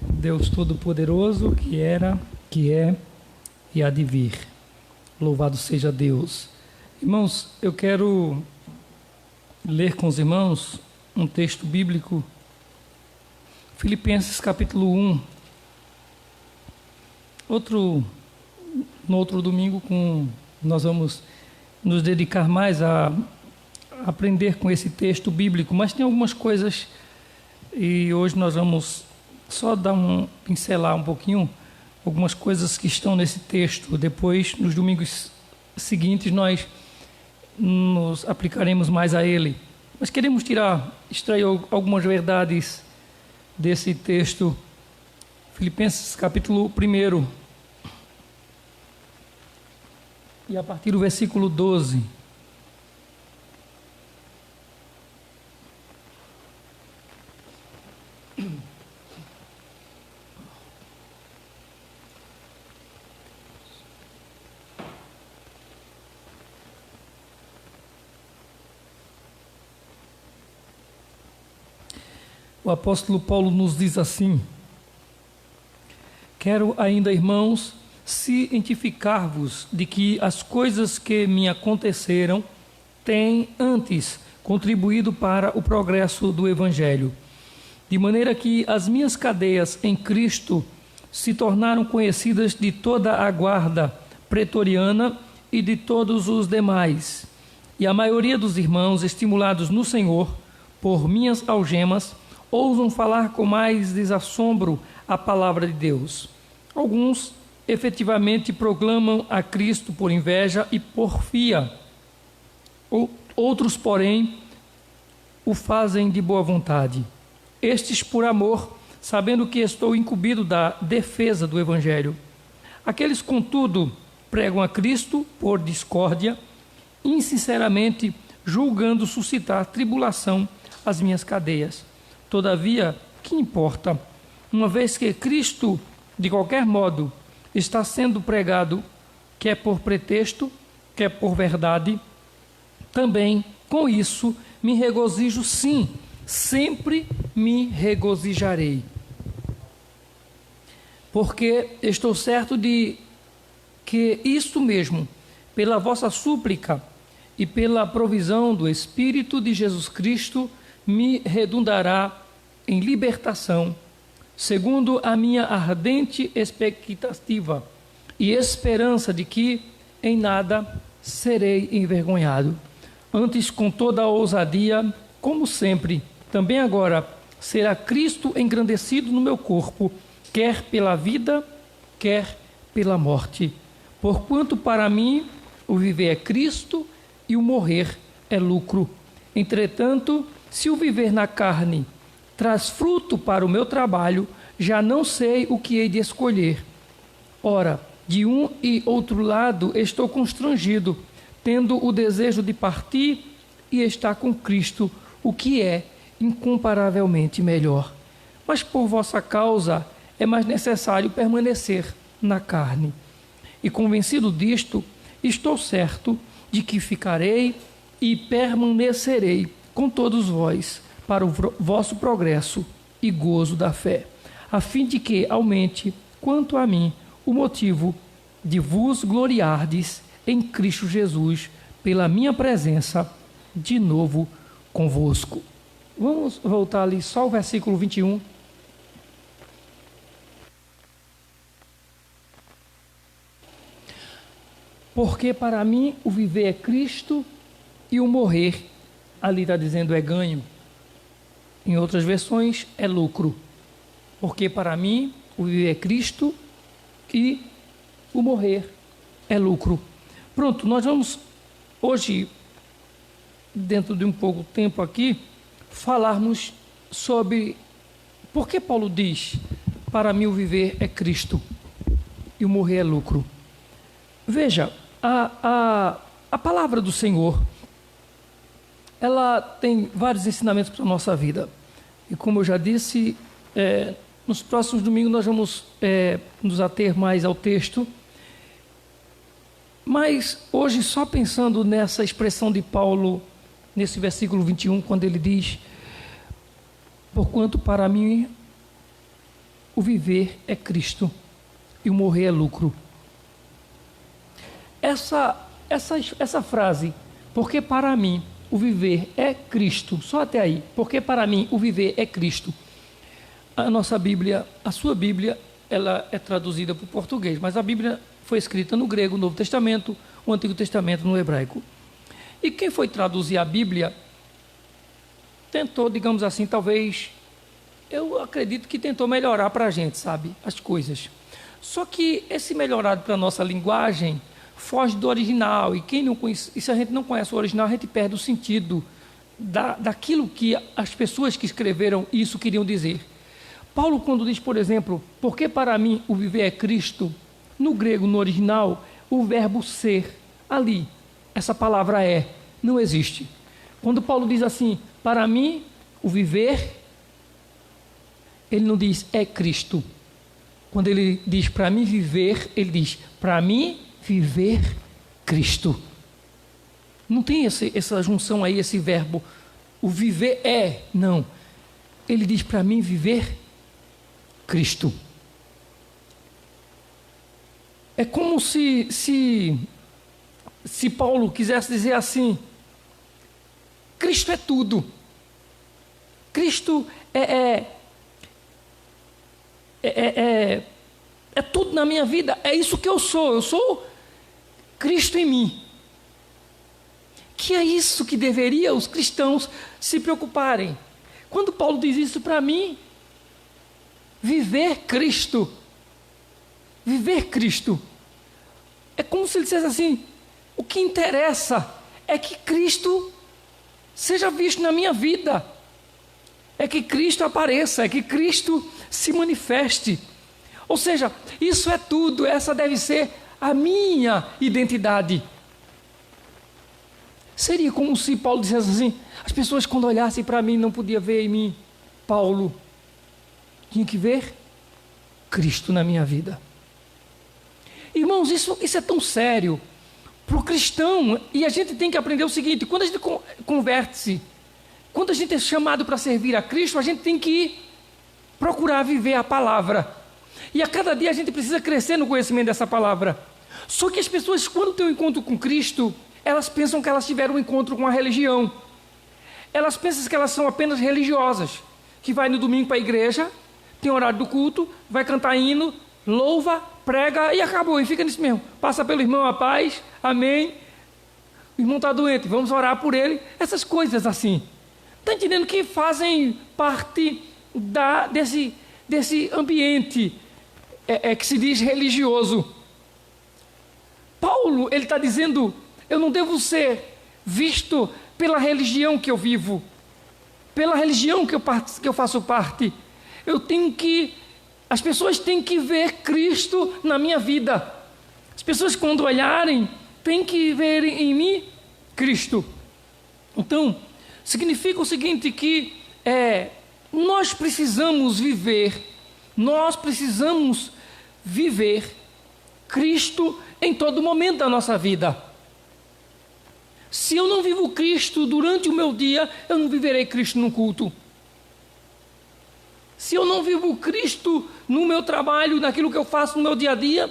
Deus Todo-Poderoso, que era, que é e há de vir. Louvado seja Deus. Irmãos, eu quero ler com os irmãos um texto bíblico, Filipenses capítulo 1. No outro domingo, nós vamos nos dedicar mais a aprender com esse texto bíblico, mas tem algumas coisas, e hoje nós vamos só pincelar um pouquinho algumas coisas que estão nesse texto. Depois, nos domingos seguintes, nós nos aplicaremos mais a ele. Mas queremos extrair algumas verdades desse texto, Filipenses capítulo 1, e a partir do versículo 12. O apóstolo Paulo nos diz assim: quero ainda, irmãos, cientificar-vos de que as coisas que me aconteceram têm antes contribuído para o progresso do Evangelho, de maneira que as minhas cadeias em Cristo se tornaram conhecidas de toda a guarda pretoriana e de todos os demais. E a maioria dos irmãos, estimulados no Senhor por minhas algemas, ousam falar com mais desassombro a palavra de Deus. Alguns efetivamente proclamam a Cristo por inveja e porfia. Outros, porém, o fazem de boa vontade. Estes por amor, sabendo que estou incumbido da defesa do Evangelho. Aqueles, contudo, pregam a Cristo por discórdia, insinceramente julgando suscitar tribulação às minhas cadeias. Todavia, que importa? Uma vez que Cristo, de qualquer modo, está sendo pregado, quer por pretexto, quer por verdade, também com isso me regozijo, sim, sempre me regozijarei. Porque estou certo de que isto mesmo, pela vossa súplica e pela provisão do Espírito de Jesus Cristo, me redundará em libertação, segundo a minha ardente expectativa e esperança de que em nada serei envergonhado. Antes, com toda a ousadia, como sempre, também agora, será Cristo engrandecido no meu corpo, quer pela vida, quer pela morte. Porquanto para mim o viver é Cristo e o morrer é lucro. Entretanto, se o viver na carne traz fruto para o meu trabalho, já não sei o que hei de escolher. Ora, de um e outro lado estou constrangido, tendo o desejo de partir e estar com Cristo, o que é incomparavelmente melhor. Mas por vossa causa é mais necessário permanecer na carne. E convencido disto, estou certo de que ficarei e permanecerei com todos vós para o vosso progresso e gozo da fé, a fim de que aumente, quanto a mim, o motivo de vos gloriardes em Cristo Jesus, pela minha presença de novo convosco. Vamos voltar ali só o versículo 21. Porque para mim o viver é Cristo e o morrer, ali está dizendo, é ganho. Em outras versões, é lucro. Porque para mim o viver é Cristo e o morrer é lucro. Pronto, nós vamos hoje, dentro de um pouco tempo aqui, falarmos sobre por que Paulo diz: para mim o viver é Cristo e o morrer é lucro. Veja, a palavra do Senhor, ela tem vários ensinamentos para a nossa vida. E como eu já disse, nos próximos domingos nós vamos nos ater mais ao texto. Mas hoje, só pensando nessa expressão de Paulo, nesse versículo 21, quando ele diz: porquanto para mim o viver é Cristo e o morrer é lucro. Essa frase, porque para mim o viver é Cristo, só até aí, porque para mim o viver é Cristo. A nossa Bíblia, a sua Bíblia, ela é traduzida para o português, mas a Bíblia foi escrita no grego, o Novo Testamento, o Antigo Testamento no hebraico. E quem foi traduzir a Bíblia tentou, digamos assim, talvez, eu acredito que tentou melhorar para a gente, sabe, as coisas. Só que esse melhorado para a nossa linguagem foge do original, e quem não conhece, e se a gente não conhece o original, a gente perde o sentido daquilo que as pessoas que escreveram isso queriam dizer. Paulo, quando diz, por exemplo, porque para mim o viver é Cristo, no grego, no original, o verbo ser, ali, essa palavra é, não existe. Quando Paulo diz assim, para mim o viver, ele não diz é Cristo. Quando ele diz para mim viver, ele diz para mim viver Cristo. Não tem essa junção aí, esse verbo, o viver é, não. Ele diz para mim viver Cristo. É como se Paulo quisesse dizer assim: Cristo é tudo. Cristo é tudo na minha vida. É isso que eu sou Cristo em mim. Que é isso que deveria os cristãos se preocuparem. Quando Paulo diz isso para mim, viver Cristo, é como se ele dissesse assim: o que interessa é que Cristo seja visto na minha vida, é que Cristo apareça, é que Cristo se manifeste. Ou seja, isso é tudo, essa deve ser a minha identidade. Seria como se Paulo dissesse assim: as pessoas quando olhassem para mim não podiam ver em mim Paulo, tinha que ver Cristo na minha vida. Irmãos, isso é tão sério para o cristão, e a gente tem que aprender o seguinte: quando a gente converte-se, quando a gente é chamado para servir a Cristo, a gente tem que procurar viver a palavra, e a cada dia a gente precisa crescer no conhecimento dessa palavra. Só que as pessoas, quando têm um encontro com Cristo, elas pensam que elas tiveram um encontro com a religião. Elas pensam que elas são apenas religiosas, que vai no domingo para a igreja, tem horário do culto, vai cantar hino, louva, prega e acabou, e fica nisso mesmo. Passa pelo irmão a paz, amém. O irmão está doente, vamos orar por ele. Essas coisas assim. Está entendendo que fazem parte desse ambiente que se diz religioso. Paulo, ele está dizendo: eu não devo ser visto pela religião que eu vivo, pela religião que eu faço parte. As pessoas têm que ver Cristo na minha vida. As pessoas, quando olharem, têm que ver em mim Cristo. Então, significa o seguinte, que nós precisamos viver Cristo em todo momento da nossa vida. Se eu não vivo Cristo durante o meu dia, eu não viverei Cristo no culto. Se eu não vivo Cristo no meu trabalho, naquilo que eu faço no meu dia a dia,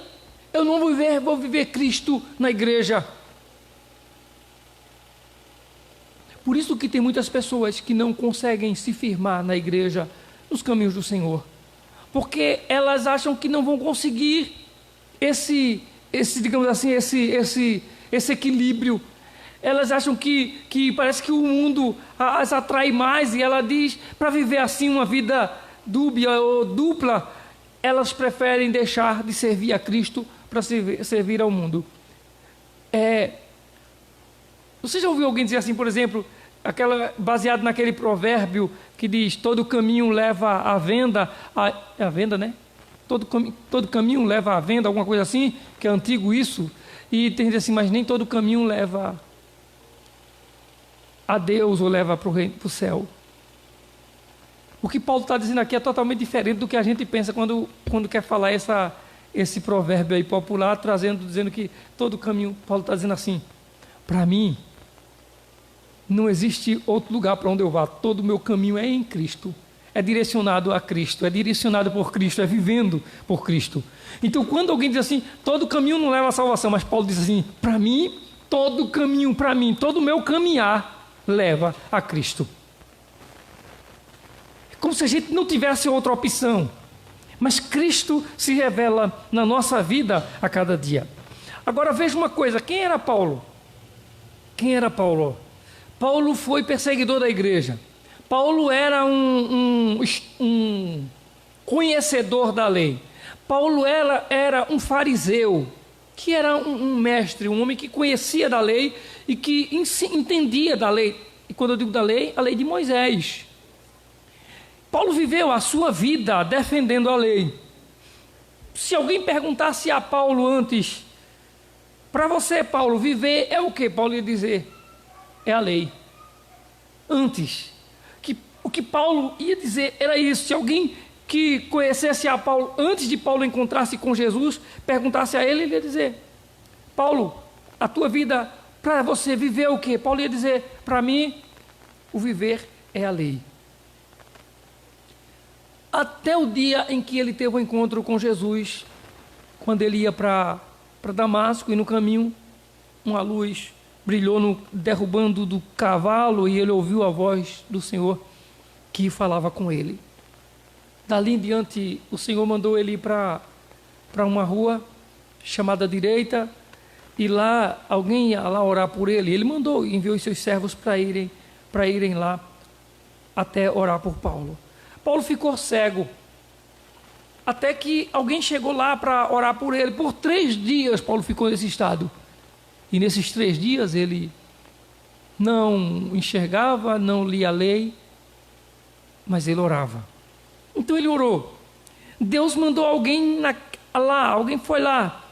eu não vou viver Cristo na igreja. Por isso que tem muitas pessoas que não conseguem se firmar na igreja, nos caminhos do Senhor, porque elas acham que não vão conseguir digamos assim, esse equilíbrio. Elas acham que parece que o mundo as atrai mais, e ela diz, para viver assim uma vida dúbia ou dupla, elas preferem deixar de servir a Cristo para servir ao mundo. Você já ouviu alguém dizer assim, por exemplo, baseado naquele provérbio que diz: todo caminho leva à venda, a venda, né? Todo caminho leva à venda, alguma coisa assim, que é antigo isso, e tem gente assim, mas nem todo caminho leva a Deus ou leva para o céu. O que Paulo está dizendo aqui é totalmente diferente do que a gente pensa quando quer falar esse provérbio aí popular, dizendo que todo caminho, Paulo está dizendo assim, para mim, não existe outro lugar para onde eu vá, todo o meu caminho é em Cristo, é direcionado a Cristo, é direcionado por Cristo, é vivendo por Cristo. Então, quando alguém diz assim, todo caminho não leva à salvação, mas Paulo diz assim, para mim, todo caminho, para mim, todo o meu caminhar leva a Cristo. É como se a gente não tivesse outra opção. Mas Cristo se revela na nossa vida a cada dia. Agora veja uma coisa, quem era Paulo? Quem era Paulo? Paulo foi perseguidor da igreja. Paulo era um conhecedor da lei. Paulo era um fariseu, que era um mestre, um homem que conhecia da lei e que entendia da lei. E quando eu digo da lei, a lei de Moisés. Paulo viveu a sua vida defendendo a lei. Se alguém perguntasse a Paulo antes, para você, Paulo, viver é o que? Paulo ia dizer, é a lei. Antes, o que Paulo ia dizer era isso. Se alguém que conhecesse a Paulo antes de Paulo encontrar-se com Jesus, perguntasse a ele, ele ia dizer, Paulo, a tua vida, para você viver o que? Paulo ia dizer, para mim, o viver é a lei. Até o dia em que ele teve um encontro com Jesus, quando ele ia para Damasco, e no caminho uma luz brilhou derrubando do cavalo, e ele ouviu a voz do Senhor que falava com ele. Dali em diante, o Senhor mandou ele ir para uma rua chamada direita, e lá alguém ia lá orar por ele. Ele enviou os seus servos para irem lá até orar por Paulo. Paulo ficou cego, até que alguém chegou lá para orar por ele. Por 3 dias Paulo ficou nesse estado, e nesses 3 dias ele não enxergava, não lia a lei, mas ele orava. Então ele orou, Deus mandou alguém lá, alguém foi lá.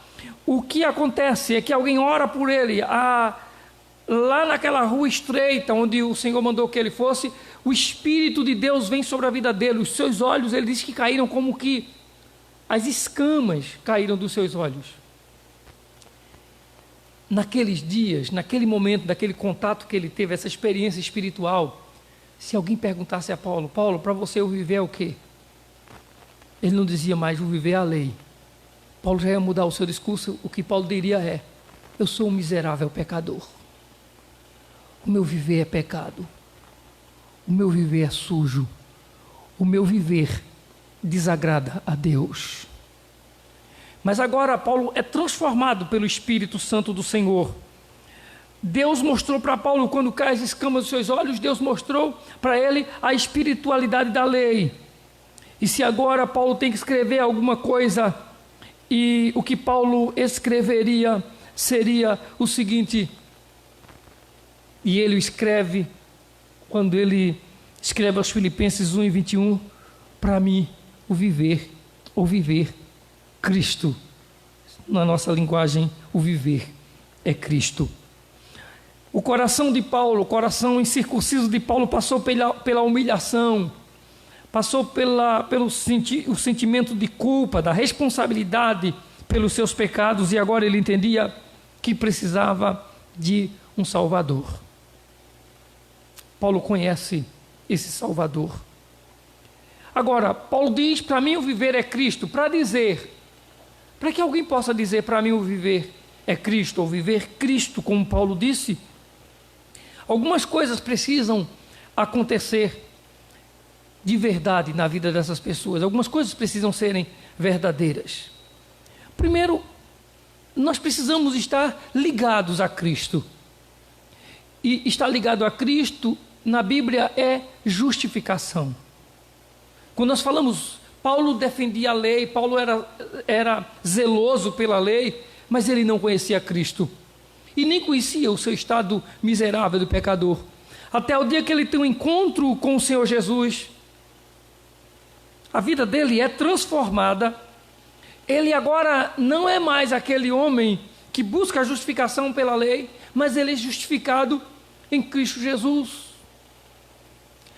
O que acontece é que alguém ora por ele, lá naquela rua estreita onde o Senhor mandou que ele fosse, o Espírito de Deus vem sobre a vida dele. Os seus olhos, ele diz que caíram como que as escamas caíram dos seus olhos. Naqueles dias, naquele momento, daquele contato que ele teve, essa experiência espiritual, se alguém perguntasse a Paulo, para você o viver é o quê? Ele não dizia mais, o viver é a lei. Paulo já ia mudar o seu discurso. O que Paulo diria é, eu sou um miserável pecador. O meu viver é pecado. O meu viver é sujo. O meu viver desagrada a Deus. Mas agora Paulo é transformado pelo Espírito Santo do Senhor. Deus mostrou para Paulo, quando caem as escamas dos seus olhos, Deus mostrou para ele a espiritualidade da lei. E se agora Paulo tem que escrever alguma coisa, e o que Paulo escreveria seria o seguinte, e ele escreve, quando ele escreve aos Filipenses 1:21, para mim, o viver Cristo. Na nossa linguagem, o viver é Cristo. O coração de Paulo, o coração incircunciso de Paulo passou pela humilhação, passou pelo sentimento de culpa, da responsabilidade pelos seus pecados, e agora ele entendia que precisava de um Salvador. Paulo conhece esse Salvador. Agora, Paulo diz, para mim o viver é Cristo. Para que alguém possa dizer, para mim o viver é Cristo, ou viver Cristo, como Paulo disse, algumas coisas precisam acontecer de verdade na vida dessas pessoas. Algumas coisas precisam serem verdadeiras. Primeiro, nós precisamos estar ligados a Cristo. E estar ligado a Cristo, na Bíblia, é justificação. Quando nós falamos, Paulo defendia a lei, Paulo era zeloso pela lei, mas ele não conhecia Cristo. E nem conhecia o seu estado miserável de pecador. Até o dia que ele tem um encontro com o Senhor Jesus, a vida dele é transformada. Ele agora não é mais aquele homem que busca a justificação pela lei, mas ele é justificado em Cristo Jesus.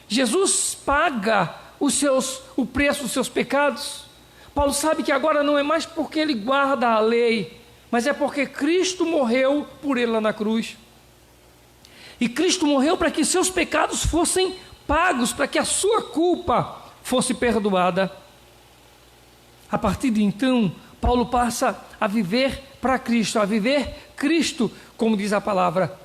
Jesus paga o preço dos seus pecados, Paulo sabe que agora não é mais porque ele guarda a lei, mas é porque Cristo morreu por ele lá na cruz. E Cristo morreu para que seus pecados fossem pagos, para que a sua culpa fosse perdoada. A partir de então, Paulo passa a viver para Cristo, a viver Cristo, como diz a palavra.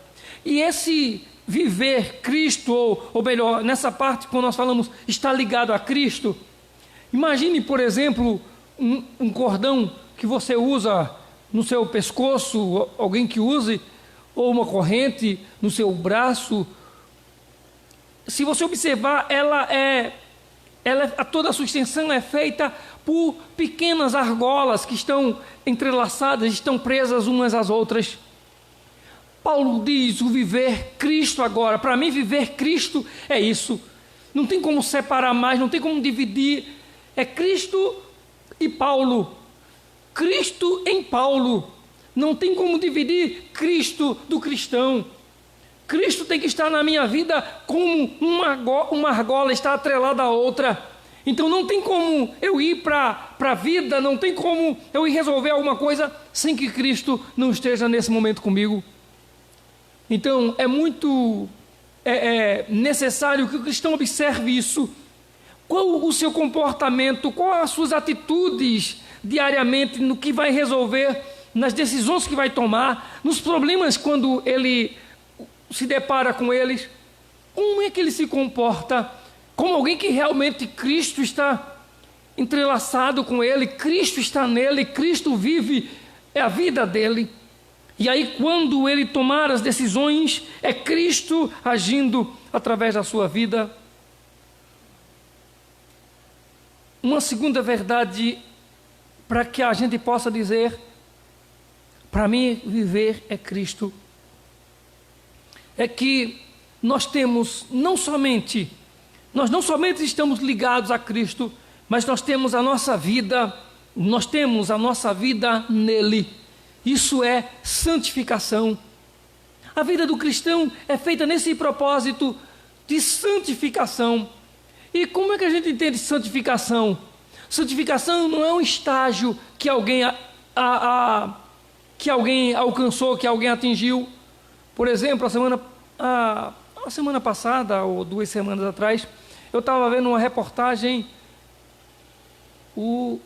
E esse viver Cristo, ou melhor, nessa parte, quando nós falamos está ligado a Cristo, imagine, por exemplo, um cordão que você usa no seu pescoço, alguém que use, ou uma corrente no seu braço. Se você observar, toda a sua extensão é feita por pequenas argolas que estão entrelaçadas, estão presas umas às outras. Paulo diz o viver Cristo agora. Para mim, viver Cristo é isso. Não tem como separar mais, não tem como dividir. É Cristo e Paulo. Cristo em Paulo. Não tem como dividir Cristo do cristão. Cristo tem que estar na minha vida como uma argola está atrelada à outra. Então não tem como eu ir para a vida, não tem como eu ir resolver alguma coisa sem que Cristo não esteja nesse momento comigo. Então é muito necessário que o cristão observe isso. Qual o seu comportamento, qual as suas atitudes diariamente no que vai resolver, nas decisões que vai tomar, nos problemas quando ele se depara com eles. Como é que ele se comporta? Como alguém que realmente Cristo está entrelaçado com ele, Cristo está nele, Cristo vive a vida dele. E aí quando ele tomar as decisões, é Cristo agindo através da sua vida. Uma segunda verdade para que a gente possa dizer, para mim viver é Cristo, é que nós não somente estamos ligados a Cristo, mas nós temos a nossa vida nele. Isso é santificação. A vida do cristão é feita nesse propósito de santificação. E como é que a gente entende santificação? Santificação não é um estágio que alguém alcançou, que alguém atingiu. Por exemplo, a semana passada, ou 2 semanas atrás, eu estava vendo uma reportagem, o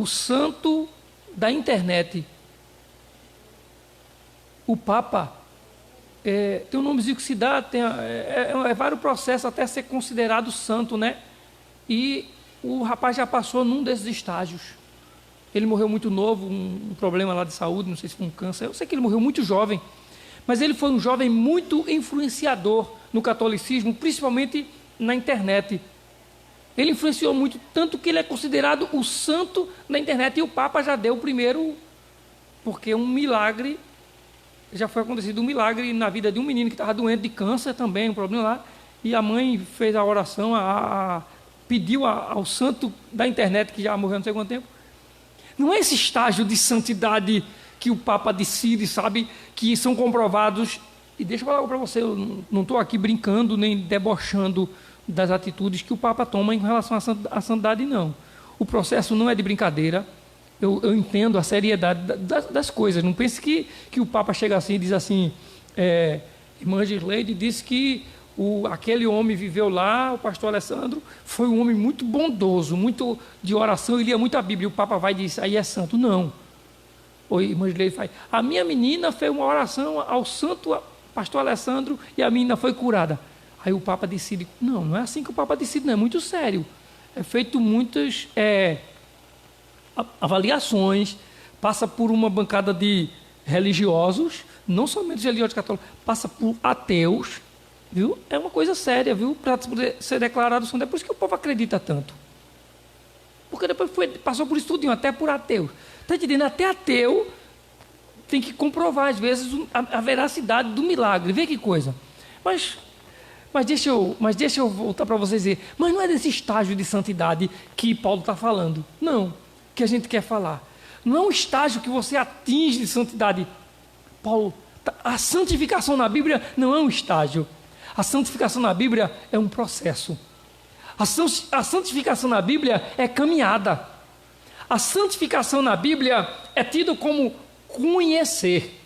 santo da internet. O Papa, tem um nomezinho que se dá, vários processos até ser considerado santo, né? E o rapaz já passou num desses estágios. Ele morreu muito novo, um problema lá de saúde, não sei se foi um câncer, eu sei que ele morreu muito jovem, mas ele foi um jovem muito influenciador no catolicismo, principalmente na internet. Ele influenciou muito, tanto que ele é considerado o santo na internet, e o Papa já deu o primeiro, porque um milagre, já foi acontecido um milagre na vida de um menino que estava doente de câncer também, um problema lá, e a mãe fez a oração, pediu ao santo da internet, que já morreu não sei quanto tempo. Não é esse estágio de santidade que o Papa decide, sabe, que são comprovados. E deixa eu falar para você, eu não estou aqui brincando nem debochando das atitudes que o Papa toma em relação à santidade, não. O processo não é de brincadeira. Eu entendo a seriedade das coisas. Não pense que o Papa chega assim e diz assim, irmã Gisleide disse que aquele homem viveu lá, o pastor Alessandro, foi um homem muito bondoso, muito de oração, ele lia muito a Bíblia, e o Papa vai e diz, aí é santo. Não. Ou irmã Gisleide faz, a minha menina fez uma oração ao santo pastor Alessandro e a menina foi curada. Aí o Papa decide, não é assim que o Papa decide, não, é muito sério. É feito muitas avaliações, passa por uma bancada de religiosos, não somente religiosos católicos, passa por ateus, viu? É uma coisa séria, viu? Para poder ser declarado santo. É por isso que o povo acredita tanto. Porque depois passou por isso tudinho, até por ateus. Está entendendo? Até ateu tem que comprovar, às vezes, a veracidade do milagre. Vê que coisa. Mas deixa eu voltar para vocês dizer, mas não é desse estágio de santidade que Paulo está falando. Não, que a gente quer falar. Não é um estágio que você atinge de santidade. Paulo, a santificação na Bíblia não é um estágio. A santificação na Bíblia é um processo. A santificação na Bíblia é caminhada. A santificação na Bíblia é tido como conhecer.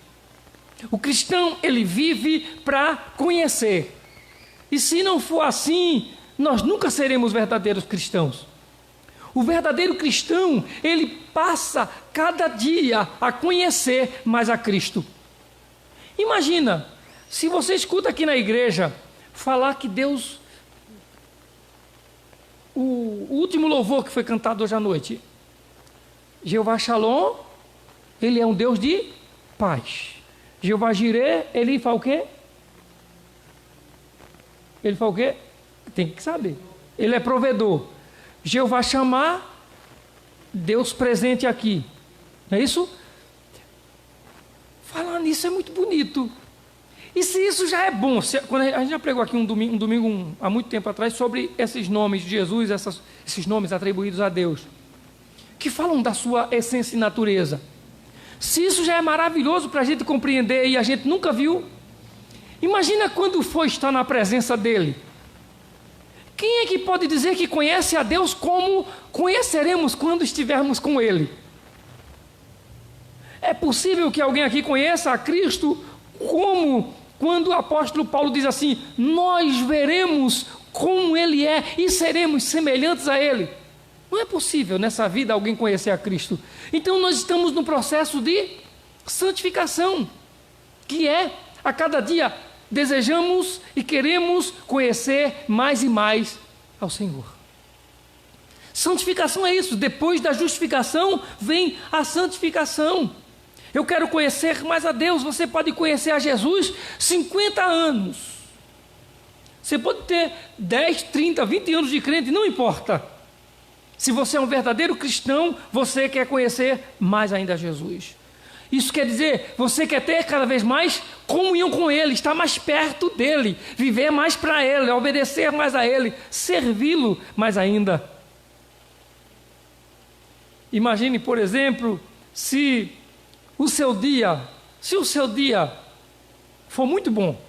O cristão, ele vive para conhecer. E se não for assim, nós nunca seremos verdadeiros cristãos. O verdadeiro cristão, ele passa cada dia a conhecer mais a Cristo. Imagina, se você escuta aqui na igreja falar que Deus... O último louvor que foi cantado hoje à noite, Jeová Shalom, ele é um Deus de paz. Jeová Jireh, ele fala o quê? Ele fala o quê? Tem que saber. Ele é provedor. Jeová Shammah, Deus presente aqui. Não é isso? Falar nisso é muito bonito. E se isso já é bom, quando a gente já pregou aqui um domingo há muito tempo atrás, sobre esses nomes de Jesus, esses nomes atribuídos a Deus, que falam da sua essência e natureza. Se isso já é maravilhoso para a gente compreender e a gente nunca viu, imagina quando for estar na presença dele. Quem é que pode dizer que conhece a Deus como conheceremos quando estivermos com ele? É possível que alguém aqui conheça a Cristo como quando o apóstolo Paulo diz assim: nós veremos como ele é e seremos semelhantes a ele. Não é possível nessa vida alguém conhecer a Cristo. Então nós estamos no processo de santificação, que é a cada dia desejamos e queremos conhecer mais e mais ao Senhor. Santificação é isso. Depois da justificação vem a santificação. Eu quero conhecer mais a Deus. Você pode conhecer a Jesus 50 anos. Você pode ter 10, 30, 20 anos de crente, não importa. Se você é um verdadeiro cristão, você quer conhecer mais ainda a Jesus. Isso quer dizer, você quer ter cada vez mais comunhão com Ele, estar mais perto dEle, viver mais para Ele, obedecer mais a Ele, servi-lo mais ainda. Imagine, por exemplo, se o seu dia for muito bom.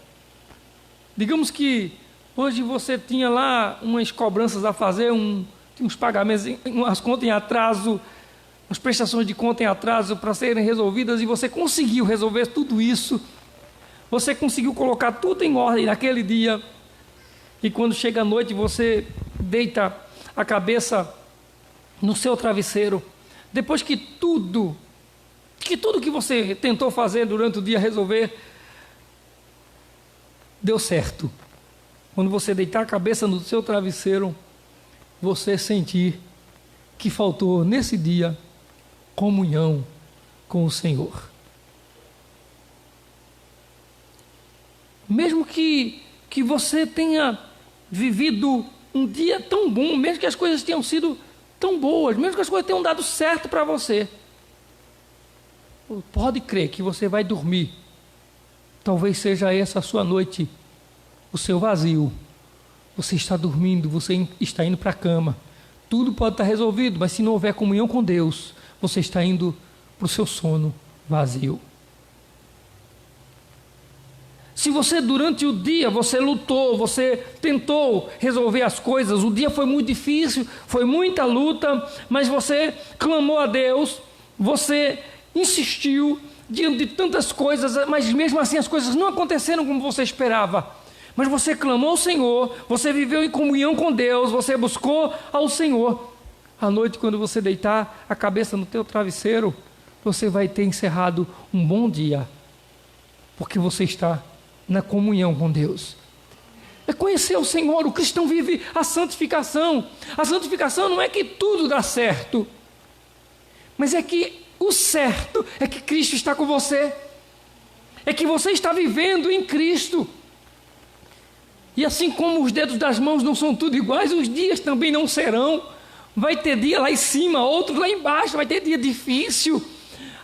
Digamos que hoje você tinha lá umas cobranças a fazer, uns pagamentos, umas contas em atraso, as prestações de conta em atraso para serem resolvidas, e você conseguiu resolver tudo isso, você conseguiu colocar tudo em ordem naquele dia, e quando chega a noite você deita a cabeça no seu travesseiro, depois que tudo que você tentou fazer durante o dia resolver, deu certo. Quando você deitar a cabeça no seu travesseiro, você sentir que faltou nesse dia comunhão com o Senhor. Mesmo que você tenha vivido um dia tão bom, mesmo que as coisas tenham sido tão boas, mesmo que as coisas tenham dado certo para você, pode crer que você vai dormir. Talvez seja essa a sua noite, o seu vazio. Você está dormindo, você está indo para a cama. Tudo pode estar resolvido, mas se não houver comunhão com Deus, você está indo para o seu sono vazio. Se você durante o dia, você lutou, você tentou resolver as coisas, o dia foi muito difícil, foi muita luta, mas você clamou a Deus, você insistiu diante de tantas coisas, mas mesmo assim as coisas não aconteceram como você esperava. Mas você clamou ao Senhor, você viveu em comunhão com Deus, você buscou ao Senhor. À noite, quando você deitar a cabeça no teu travesseiro, você vai ter encerrado um bom dia, porque você está na comunhão com Deus. É conhecer o Senhor. O cristão vive a santificação. A santificação não é que tudo dá certo, mas é que o certo é que Cristo está com você, é que você está vivendo em Cristo. E assim como os dedos das mãos não são tudo iguais, os dias também não serão. Vai ter dia lá em cima, outro lá embaixo, vai ter dia difícil.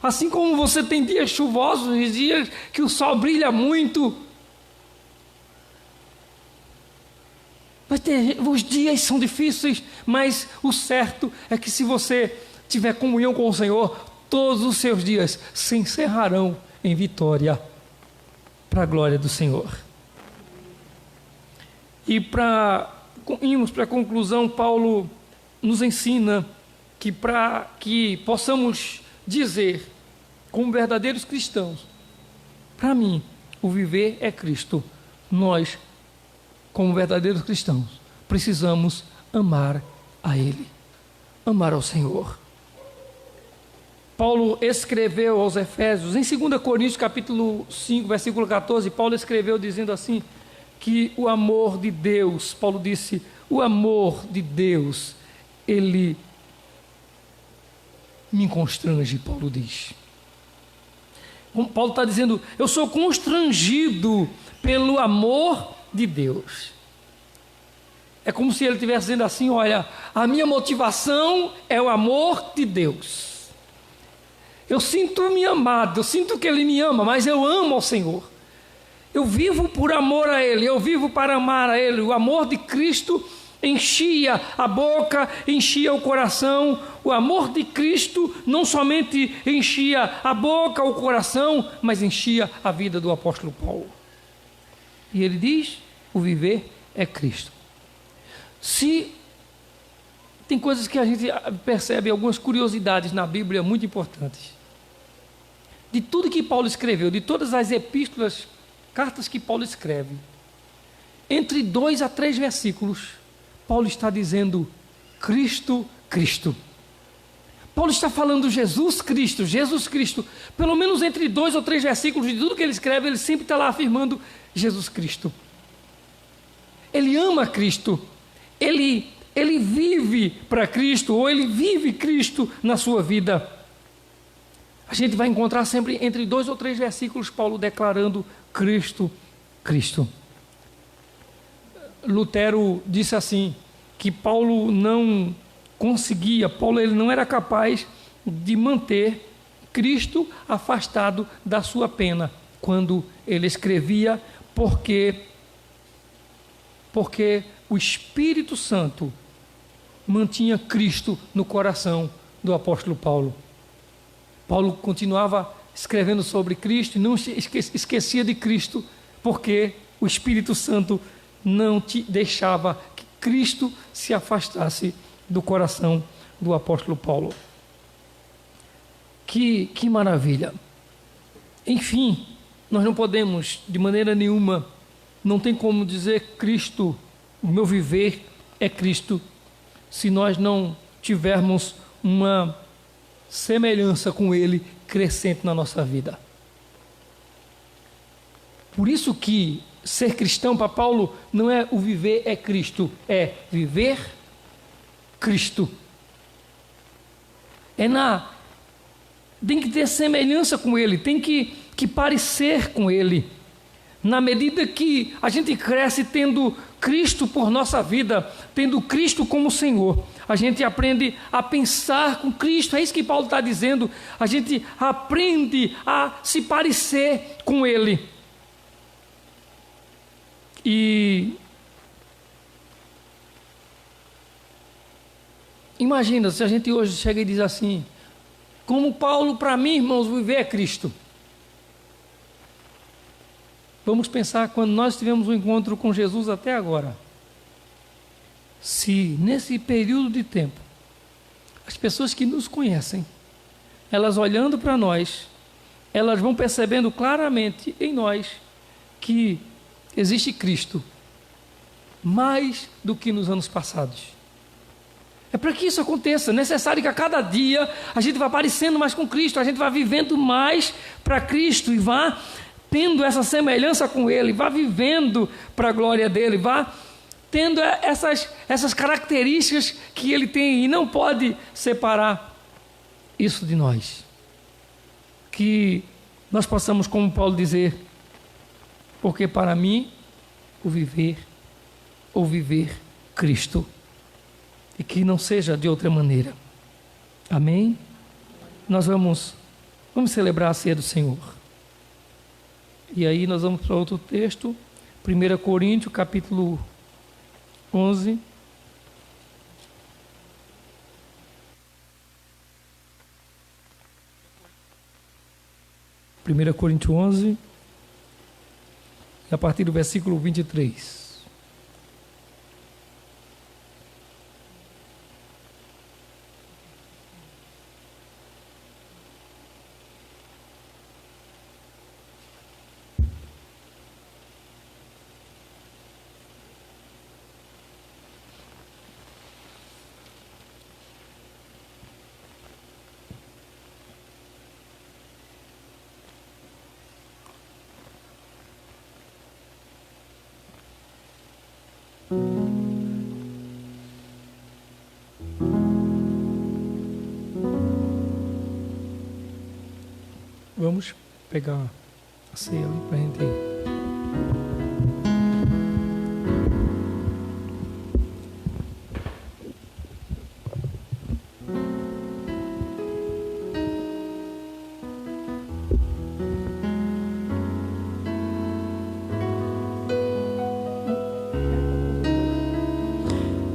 Assim como você tem dias chuvosos, dias que o sol brilha muito. Os dias são difíceis, mas o certo é que se você tiver comunhão com o Senhor, todos os seus dias se encerrarão em vitória para a glória do Senhor. E para irmos para a conclusão, Paulo nos ensina que para que possamos dizer, como verdadeiros cristãos, para mim, o viver é Cristo. Nós, como verdadeiros cristãos, precisamos amar a Ele, amar ao Senhor. Paulo escreveu aos Efésios, em 2 Coríntios capítulo 5, versículo 14, Paulo escreveu dizendo assim, que o amor de Deus, Paulo disse, o amor de Deus, ele me constrange, Paulo diz. Paulo está dizendo, eu sou constrangido pelo amor de Deus. É como se ele estivesse dizendo assim, olha, a minha motivação é o amor de Deus. Eu sinto-me amado, eu sinto que Ele me ama, mas eu amo ao Senhor. Eu vivo por amor a Ele, eu vivo para amar a Ele. O amor de Cristo enchia a boca, enchia o coração. O amor de Cristo não somente enchia a boca, o coração, mas enchia a vida do apóstolo Paulo. E ele diz, o viver é Cristo. Se tem coisas que a gente percebe, algumas curiosidades na Bíblia muito importantes. De tudo que Paulo escreveu, de todas as epístolas, cartas que Paulo escreve, entre 2 a 3 versículos, Paulo está dizendo Cristo, Cristo. Paulo está falando Jesus Cristo, Jesus Cristo. Pelo menos entre 2 ou 3 versículos de tudo que ele escreve, ele sempre está lá afirmando Jesus Cristo. Ele ama Cristo. Ele vive para Cristo, ou ele vive Cristo na sua vida. A gente vai encontrar sempre entre 2 ou 3 versículos Paulo declarando Cristo, Cristo. Lutero disse assim, que Paulo não conseguia, ele não era capaz de manter Cristo afastado da sua pena, quando ele escrevia, porque o Espírito Santo mantinha Cristo no coração do apóstolo Paulo. Paulo continuava escrevendo sobre Cristo e não esquecia de Cristo, porque o Espírito Santo não te deixava que Cristo se afastasse do coração do apóstolo Paulo. Que maravilha! Enfim, nós não podemos, de maneira nenhuma, não tem como dizer Cristo, o meu viver é Cristo, se nós não tivermos uma semelhança com Ele crescente na nossa vida. Por isso que ser cristão para Paulo não é o viver é Cristo, é viver Cristo. Tem que ter semelhança com Ele, tem que parecer com Ele. Na medida que a gente cresce tendo Cristo por nossa vida, tendo Cristo como Senhor, a gente aprende a pensar com Cristo, é isso que Paulo está dizendo, a gente aprende a se parecer com Ele. E imagina se a gente hoje chega e diz assim, como Paulo, para mim, irmãos, viver é Cristo. Vamos pensar quando nós tivemos um encontro com Jesus até agora. Se nesse período de tempo, as pessoas que nos conhecem, elas olhando para nós, elas vão percebendo claramente em nós que existe Cristo, mais do que nos anos passados. É para que isso aconteça, é necessário que a cada dia a gente vá parecendo mais com Cristo, a gente vá vivendo mais para Cristo e vá tendo essa semelhança com Ele, vá vivendo para a glória dEle, vá tendo essas características que Ele tem e não pode separar isso de nós. Que nós possamos, como Paulo, dizer, porque para mim o viver Cristo, e que não seja de outra maneira. Amém? Nós vamos celebrar a ceia do Senhor. E aí nós vamos para outro texto, 1 Coríntios, capítulo 11. Primeira Coríntios 11, a partir do versículo 23. Vamos pegar a ceia ali para a gente.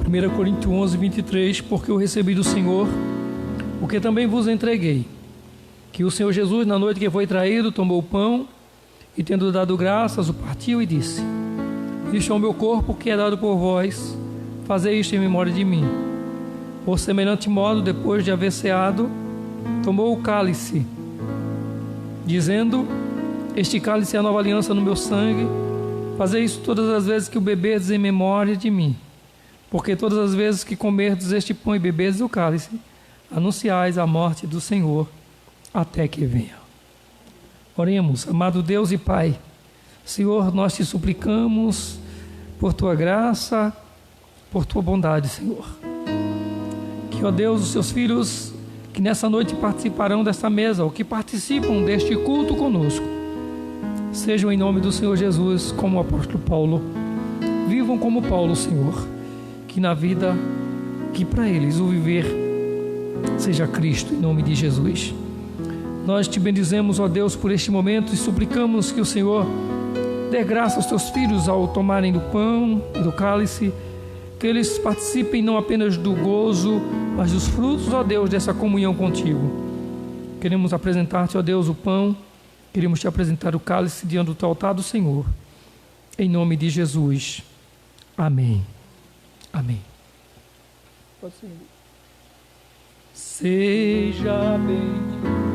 1 Coríntios 11, 23, porque eu recebi do Senhor o que também vos entreguei, que o Senhor Jesus, na noite que foi traído, tomou o pão e, tendo dado graças, o partiu e disse: isto é o meu corpo que é dado por vós, fazei isto em memória de mim. Por semelhante modo, depois de haver ceado, tomou o cálice, dizendo: este cálice é a nova aliança no meu sangue, fazei isso todas as vezes que o beberdes em memória de mim. Porque todas as vezes que comerdes este pão e beberdes o cálice, anunciais a morte do Senhor até que venha. Oremos. Amado Deus e Pai, Senhor, nós te suplicamos por tua graça, por tua bondade, Senhor. Que, ó Deus, os seus filhos que nessa noite participarão desta mesa, ou que participam deste culto conosco, sejam em nome do Senhor Jesus, como o apóstolo Paulo. Vivam como Paulo, Senhor. Que na vida, que para eles o viver seja Cristo, em nome de Jesus. Nós te bendizemos, ó Deus, por este momento e suplicamos que o Senhor dê graça aos teus filhos ao tomarem do pão e do cálice, que eles participem não apenas do gozo, mas dos frutos, ó Deus, dessa comunhão contigo. Queremos apresentar-te, ó Deus, o pão, queremos te apresentar o cálice diante do teu altar do Senhor, em nome de Jesus. Amém. Amém. Pode ser. Seja bendito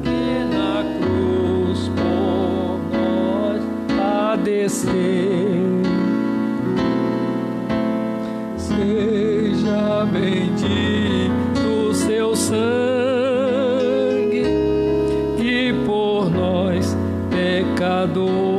que na cruz por nós padeceu. Seja bendito o seu sangue e por nós pecadores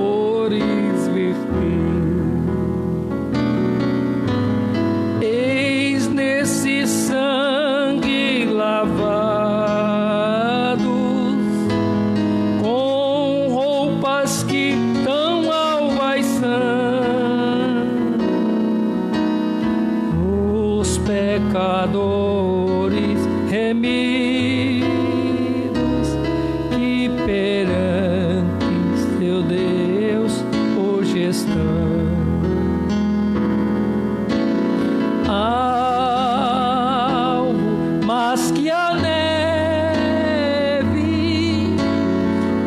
pecadores remidos que perante seu Deus hoje estão. Algo mais que a neve,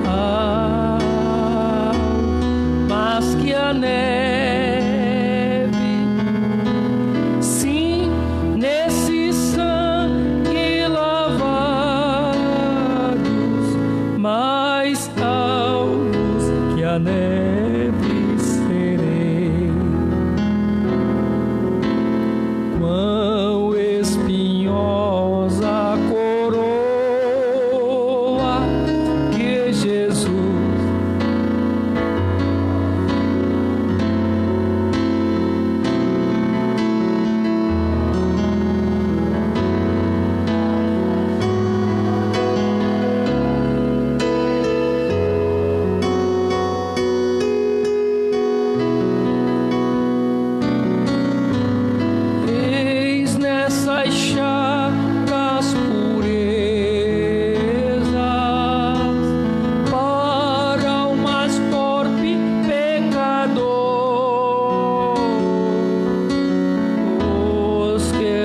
algo mais que a neve. A neve serei, quão espinhosa a coroa que Jesus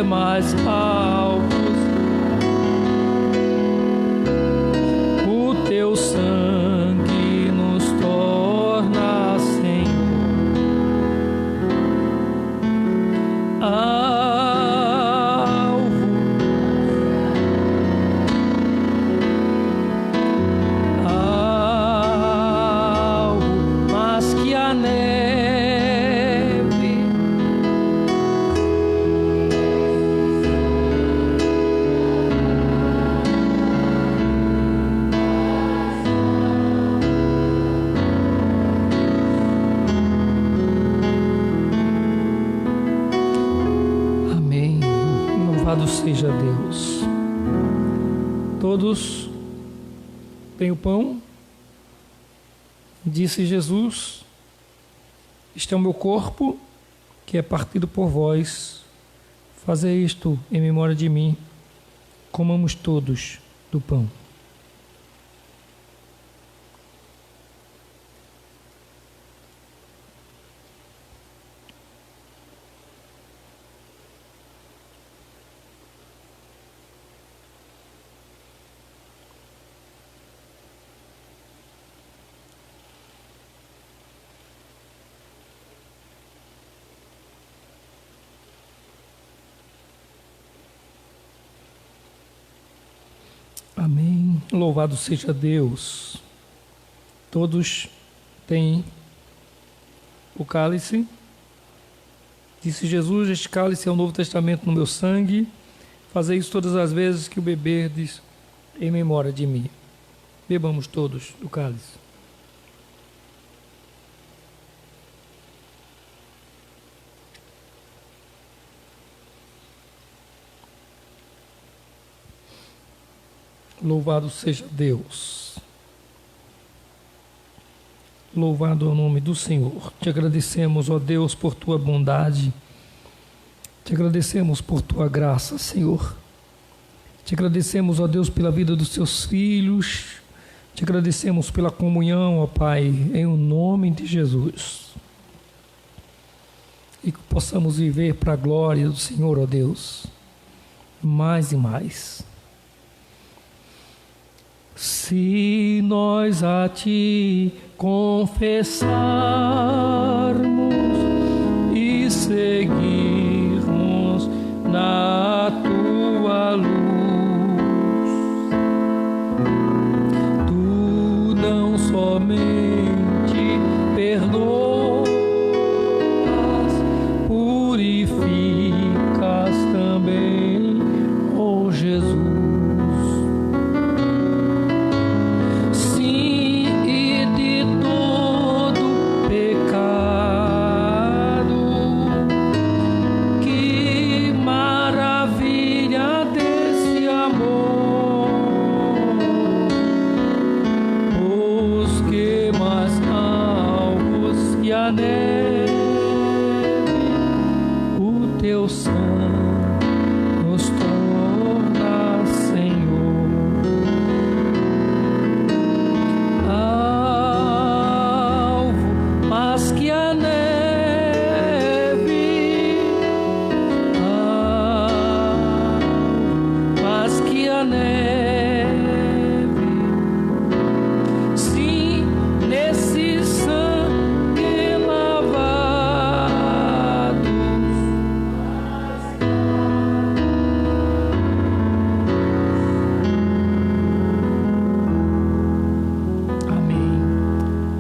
mais altos, o teu sangue nos torna Senhor. Alvo mais que a neve. Louvado seja Deus. Todos têm o pão. Disse Jesus: este é o meu corpo, que é partido por vós. Fazei isto em memória de mim. Comamos todos do pão. Amém. Louvado seja Deus. Todos têm o cálice. Disse Jesus: este cálice é o Novo Testamento no meu sangue. Fazei isso todas as vezes que o beberdes em memória de mim. Bebamos todos do cálice. Louvado seja Deus. Louvado é o nome do Senhor. Te agradecemos, ó Deus, por tua bondade. Te agradecemos por tua graça, Senhor. Te agradecemos, ó Deus, pela vida dos teus filhos. Te agradecemos pela comunhão, ó Pai, em o nome de Jesus. E que possamos viver para a glória do Senhor, ó Deus, mais e mais. Se nós a Ti confessarmos e seguirmos na Tua luz, Tu não somente perdoas, purificas também, ó Jesus.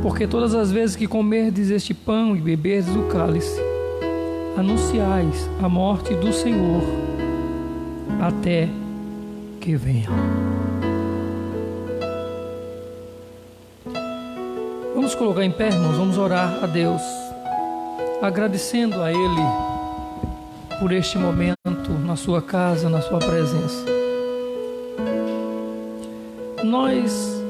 Porque todas as vezes que comerdes este pão e beberdes o cálice, anunciais a morte do Senhor até que venha. Vamos colocar em pé, irmãos, vamos orar a Deus, agradecendo a Ele por este momento na sua casa, na sua presença. Nós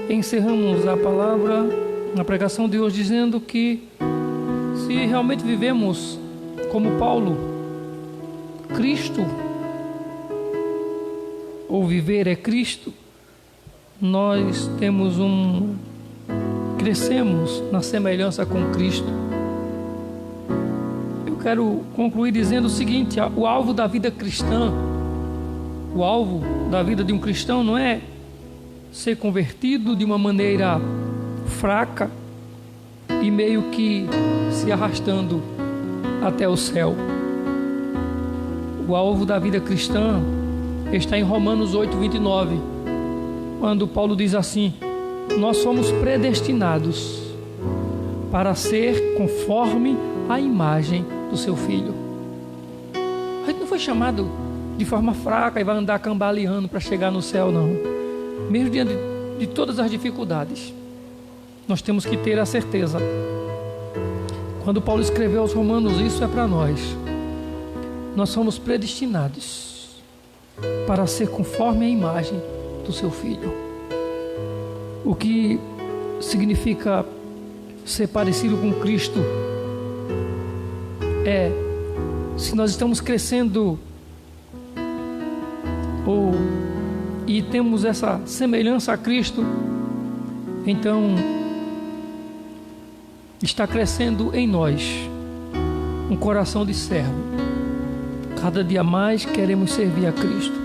encerramos a palavra, na pregação de hoje, dizendo que se realmente vivemos como Paulo, Cristo, ou viver é Cristo, nós crescemos na semelhança com Cristo. Eu quero concluir dizendo o seguinte: o alvo da vida cristã, o alvo da vida de um cristão não é ser convertido de uma maneira fraca e meio que se arrastando até o céu. O alvo da vida cristã está em Romanos 8:29, quando Paulo diz assim: nós somos predestinados para ser conforme a imagem do seu Filho. A gente não foi chamado de forma fraca e vai andar cambaleando para chegar no céu, não. Mesmo diante de todas as dificuldades, nós temos que ter a certeza. Quando Paulo escreveu aos Romanos, isso é para nós. Nós somos predestinados para ser conforme a imagem do seu Filho. O que significa ser parecido com Cristo é, se nós estamos crescendo e temos essa semelhança a Cristo, então está crescendo em nós um coração de servo. Cada dia mais queremos servir a Cristo.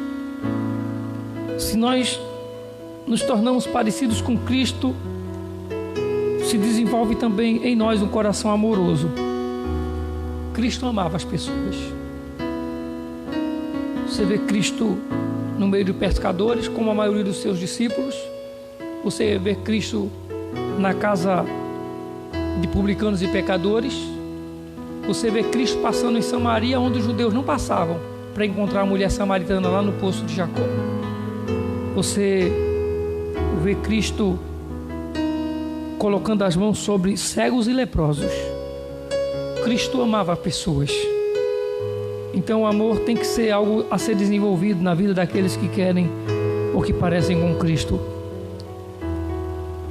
Se nós nos tornamos parecidos com Cristo, se desenvolve também em nós um coração amoroso. Cristo amava as pessoas. Você vê Cristo no meio de pescadores, como a maioria dos seus discípulos. Você vê Cristo na casa de publicanos e pecadores. Você vê Cristo passando em Samaria, onde os judeus não passavam, para encontrar a mulher samaritana lá no poço de Jacó. Você vê Cristo colocando as mãos sobre cegos e leprosos. Cristo amava pessoas. Então o amor tem que ser algo a ser desenvolvido na vida daqueles que querem ou que parecem com Cristo.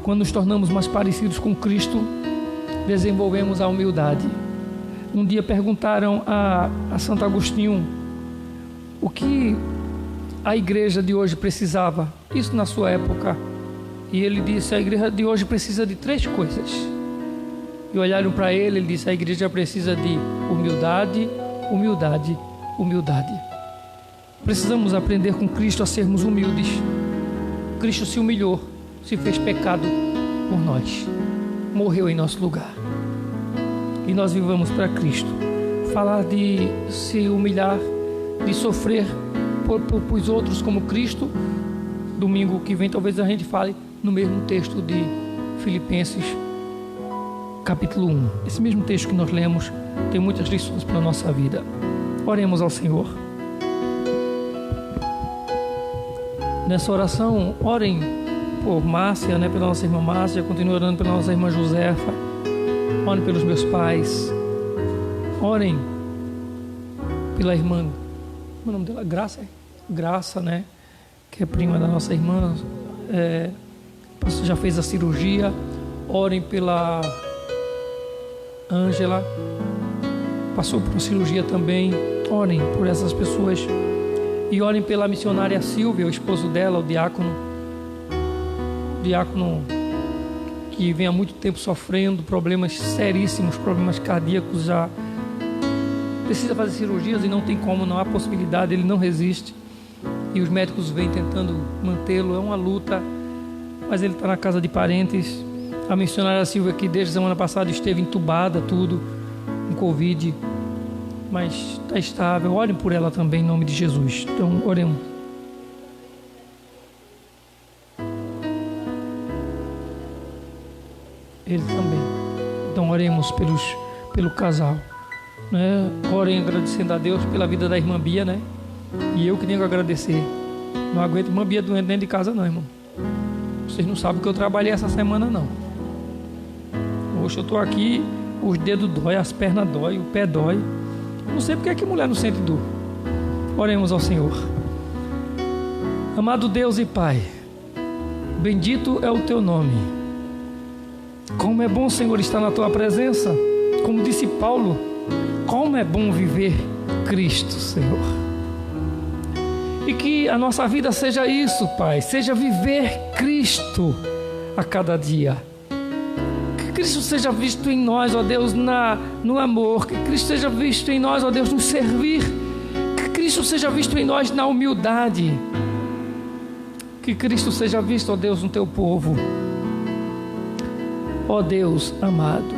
Quando nos tornamos mais parecidos com Cristo, desenvolvemos a humildade. Um dia perguntaram a Santo Agostinho o que a igreja de hoje precisava, isso na sua época, e ele disse: a igreja de hoje precisa de 3 coisas. E olharam para ele, ele disse: a igreja precisa de humildade, humildade, humildade. Precisamos aprender com Cristo a sermos humildes. Cristo se humilhou, se fez pecado por nós, morreu em nosso lugar, e nós vivamos para Cristo. Falar de se humilhar, de sofrer por os outros como Cristo. Domingo que vem talvez a gente fale no mesmo texto de Filipenses capítulo 1. Esse mesmo texto que nós lemos tem muitas lições para a nossa vida. Oremos ao Senhor. Nessa oração, orem por Márcia, pela nossa irmã Márcia. Continue orando pela nossa irmã Josefa. Orem pelos meus pais. Orem pela irmã, como é o nome dela? Graça, que é prima da nossa irmã, já fez a cirurgia. Orem pela Ângela, passou por uma cirurgia também. Orem por essas pessoas. E orem pela missionária Silvia, o esposo dela, o diácono que vem há muito tempo sofrendo problemas seríssimos, problemas cardíacos, já precisa fazer cirurgias e não tem como, não há possibilidade, ele não resiste. E os médicos vêm tentando mantê-lo, é uma luta, mas ele está na casa de parentes. A missionária Silvia, que desde a semana passada esteve entubada, tudo, com Covid, mas está estável. Orem por ela também, em nome de Jesus. Então, oremos. Ele também. Então, oremos pelo casal. Orem agradecendo a Deus pela vida da irmã Bia, E eu que tenho que agradecer. Não aguento irmã Bia doente dentro de casa, não, irmão. Vocês não sabem o que eu trabalhei essa semana, não. Hoje eu estou aqui, os dedos dói, as pernas dói, o pé dói. Não sei porque é que mulher não sente dor. Oremos ao Senhor. Amado Deus e Pai, bendito é o Teu nome. Como é bom, Senhor, estar na Tua presença. Como disse Paulo, como é bom viver Cristo, Senhor. E que a nossa vida seja isso, Pai, seja viver Cristo a cada dia. Que Cristo seja visto em nós, ó Deus, no amor. Que Cristo seja visto em nós, ó Deus, no servir. Que Cristo seja visto em nós na humildade. Que Cristo seja visto, ó Deus, no Teu povo. Ó Deus amado,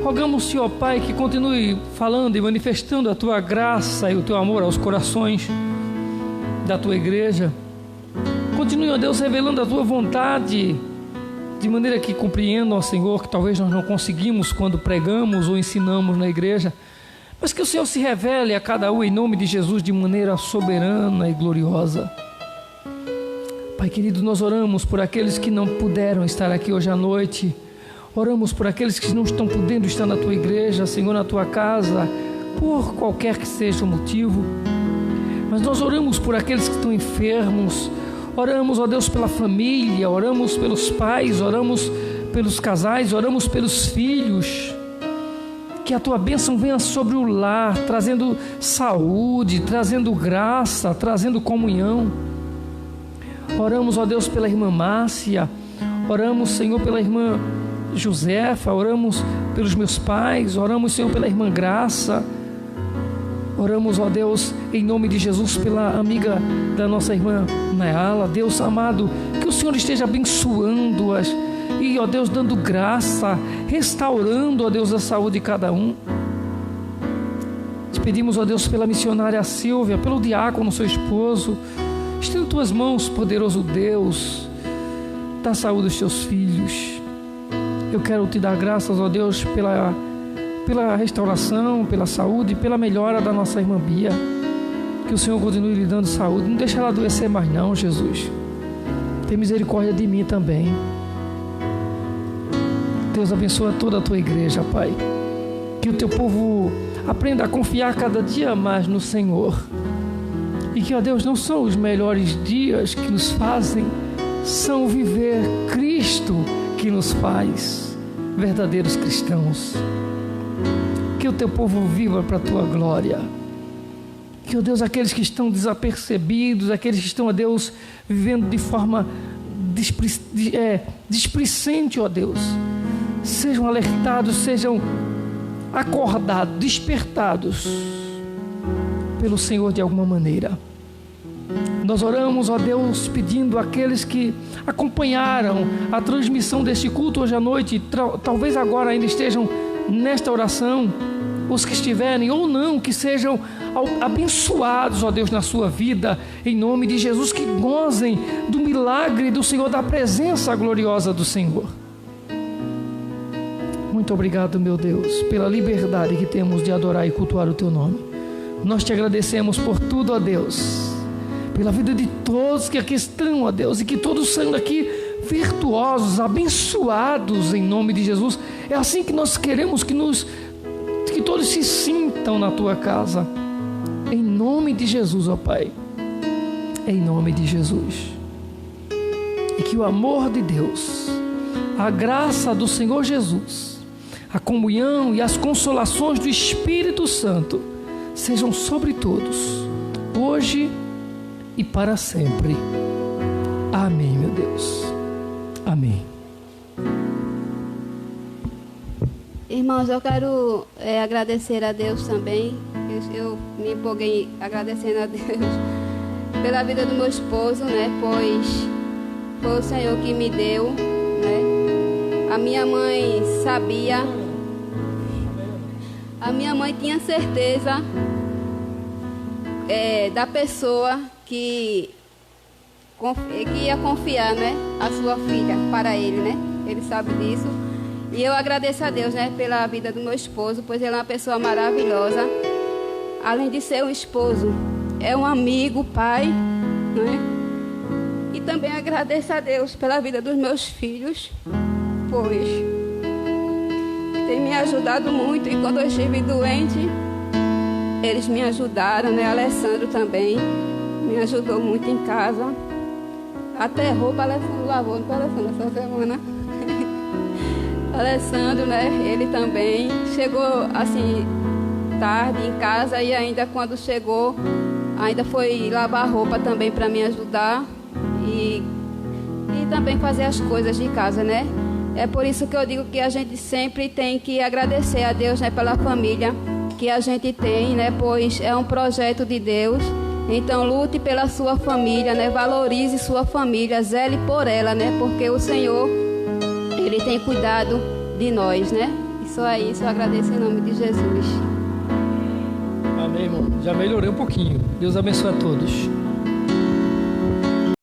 rogamos-te, ó Pai, que continue falando e manifestando a Tua graça e o Teu amor aos corações da Tua igreja. Continue, ó Deus, revelando a Tua vontade, de maneira que compreendam, ó Senhor, que talvez nós não conseguimos quando pregamos ou ensinamos na igreja, mas que o Senhor se revele a cada um em nome de Jesus de maneira soberana e gloriosa. Pai querido, nós oramos por aqueles que não puderam estar aqui hoje à noite. Oramos por aqueles que não estão podendo estar na Tua igreja, Senhor, na Tua casa, por qualquer que seja o motivo. Mas nós oramos por aqueles que estão enfermos. Oramos, ó Deus, pela família, oramos pelos pais, oramos pelos casais, oramos pelos filhos. Que a tua bênção venha sobre o lar, trazendo saúde, trazendo graça, trazendo comunhão. Oramos, ó Deus, pela irmã Márcia, oramos, Senhor, pela irmã Josefa, oramos pelos meus pais, oramos, Senhor, pela irmã Graça. Oramos, ó Deus, em nome de Jesus, pela amiga da nossa irmã Nayala. Deus amado, que o Senhor esteja abençoando-as e, ó Deus, dando graça, restaurando, ó Deus, a saúde de cada um. Te pedimos, ó Deus, pela missionária Silvia, pelo diácono, seu esposo. Estenda tuas mãos, poderoso Deus, dá saúde aos teus filhos. Eu quero te dar graças, ó Deus, pela restauração, pela saúde, pela melhora da nossa irmã Bia. Que o Senhor continue lhe dando saúde. Não deixe ela adoecer mais não, Jesus. Tem misericórdia de mim também. Deus abençoa toda a tua igreja, Pai. Que o teu povo aprenda a confiar cada dia mais no Senhor. E que, ó Deus, não são os melhores dias que nos fazem, são viver Cristo que nos faz verdadeiros cristãos. Que o teu povo viva para a tua glória. Que, ó Deus, aqueles que estão desapercebidos, aqueles que estão, ó Deus, vivendo de forma displicente, ó Deus, sejam alertados, sejam acordados, despertados pelo Senhor de alguma maneira. Nós oramos, ó Deus, pedindo àqueles que acompanharam a transmissão deste culto hoje à noite, talvez agora ainda estejam nesta oração, os que estiverem ou não, que sejam abençoados, ó Deus, na sua vida, em nome de Jesus, que gozem do milagre do Senhor, da presença gloriosa do Senhor. Muito obrigado, meu Deus, pela liberdade que temos de adorar e cultuar o teu nome. Nós te agradecemos por tudo, ó Deus, pela vida de todos que aqui estão, ó Deus, e que todos saiam daqui virtuosos, abençoados em nome de Jesus. É assim que nós queremos que todos se sintam na tua casa, em nome de Jesus, ó Pai, em nome de Jesus. E que o amor de Deus, a graça do Senhor Jesus, a comunhão e as consolações do Espírito Santo sejam sobre todos, hoje e para sempre. Amém, meu Deus. Amém. Irmãos, eu quero agradecer a Deus também. Eu me empolguei agradecendo a Deus pela vida do meu esposo, né? Pois foi o Senhor que me deu, né? A minha mãe sabia, a minha mãe tinha certeza da pessoa que ia confiar, né, a sua filha para ele, né? Ele sabe disso. E eu agradeço a Deus, né, pela vida do meu esposo, pois ele é uma pessoa maravilhosa. Além de ser um esposo, é um amigo, pai, né? E também agradeço a Deus pela vida dos meus filhos, pois tem me ajudado muito. E quando eu estive doente, eles me ajudaram, né? Alessandro também me ajudou muito em casa. Até roupa Alessandro lavou, não foi, Alessandro, essa semana? Alessandro, né? Ele também chegou assim tarde em casa, e ainda quando chegou, ainda foi lavar roupa também para me ajudar e também fazer as coisas de casa, né? É por isso que eu digo que a gente sempre tem que agradecer a Deus, né, pela família que a gente tem, né? Pois é um projeto de Deus. Então lute pela sua família, né? Valorize sua família, zele por ela, né? Porque o Senhor, Ele tem cuidado de nós, né? Isso aí, só agradeço em nome de Jesus. Amém, irmão. Já melhorei um pouquinho. Deus abençoe a todos.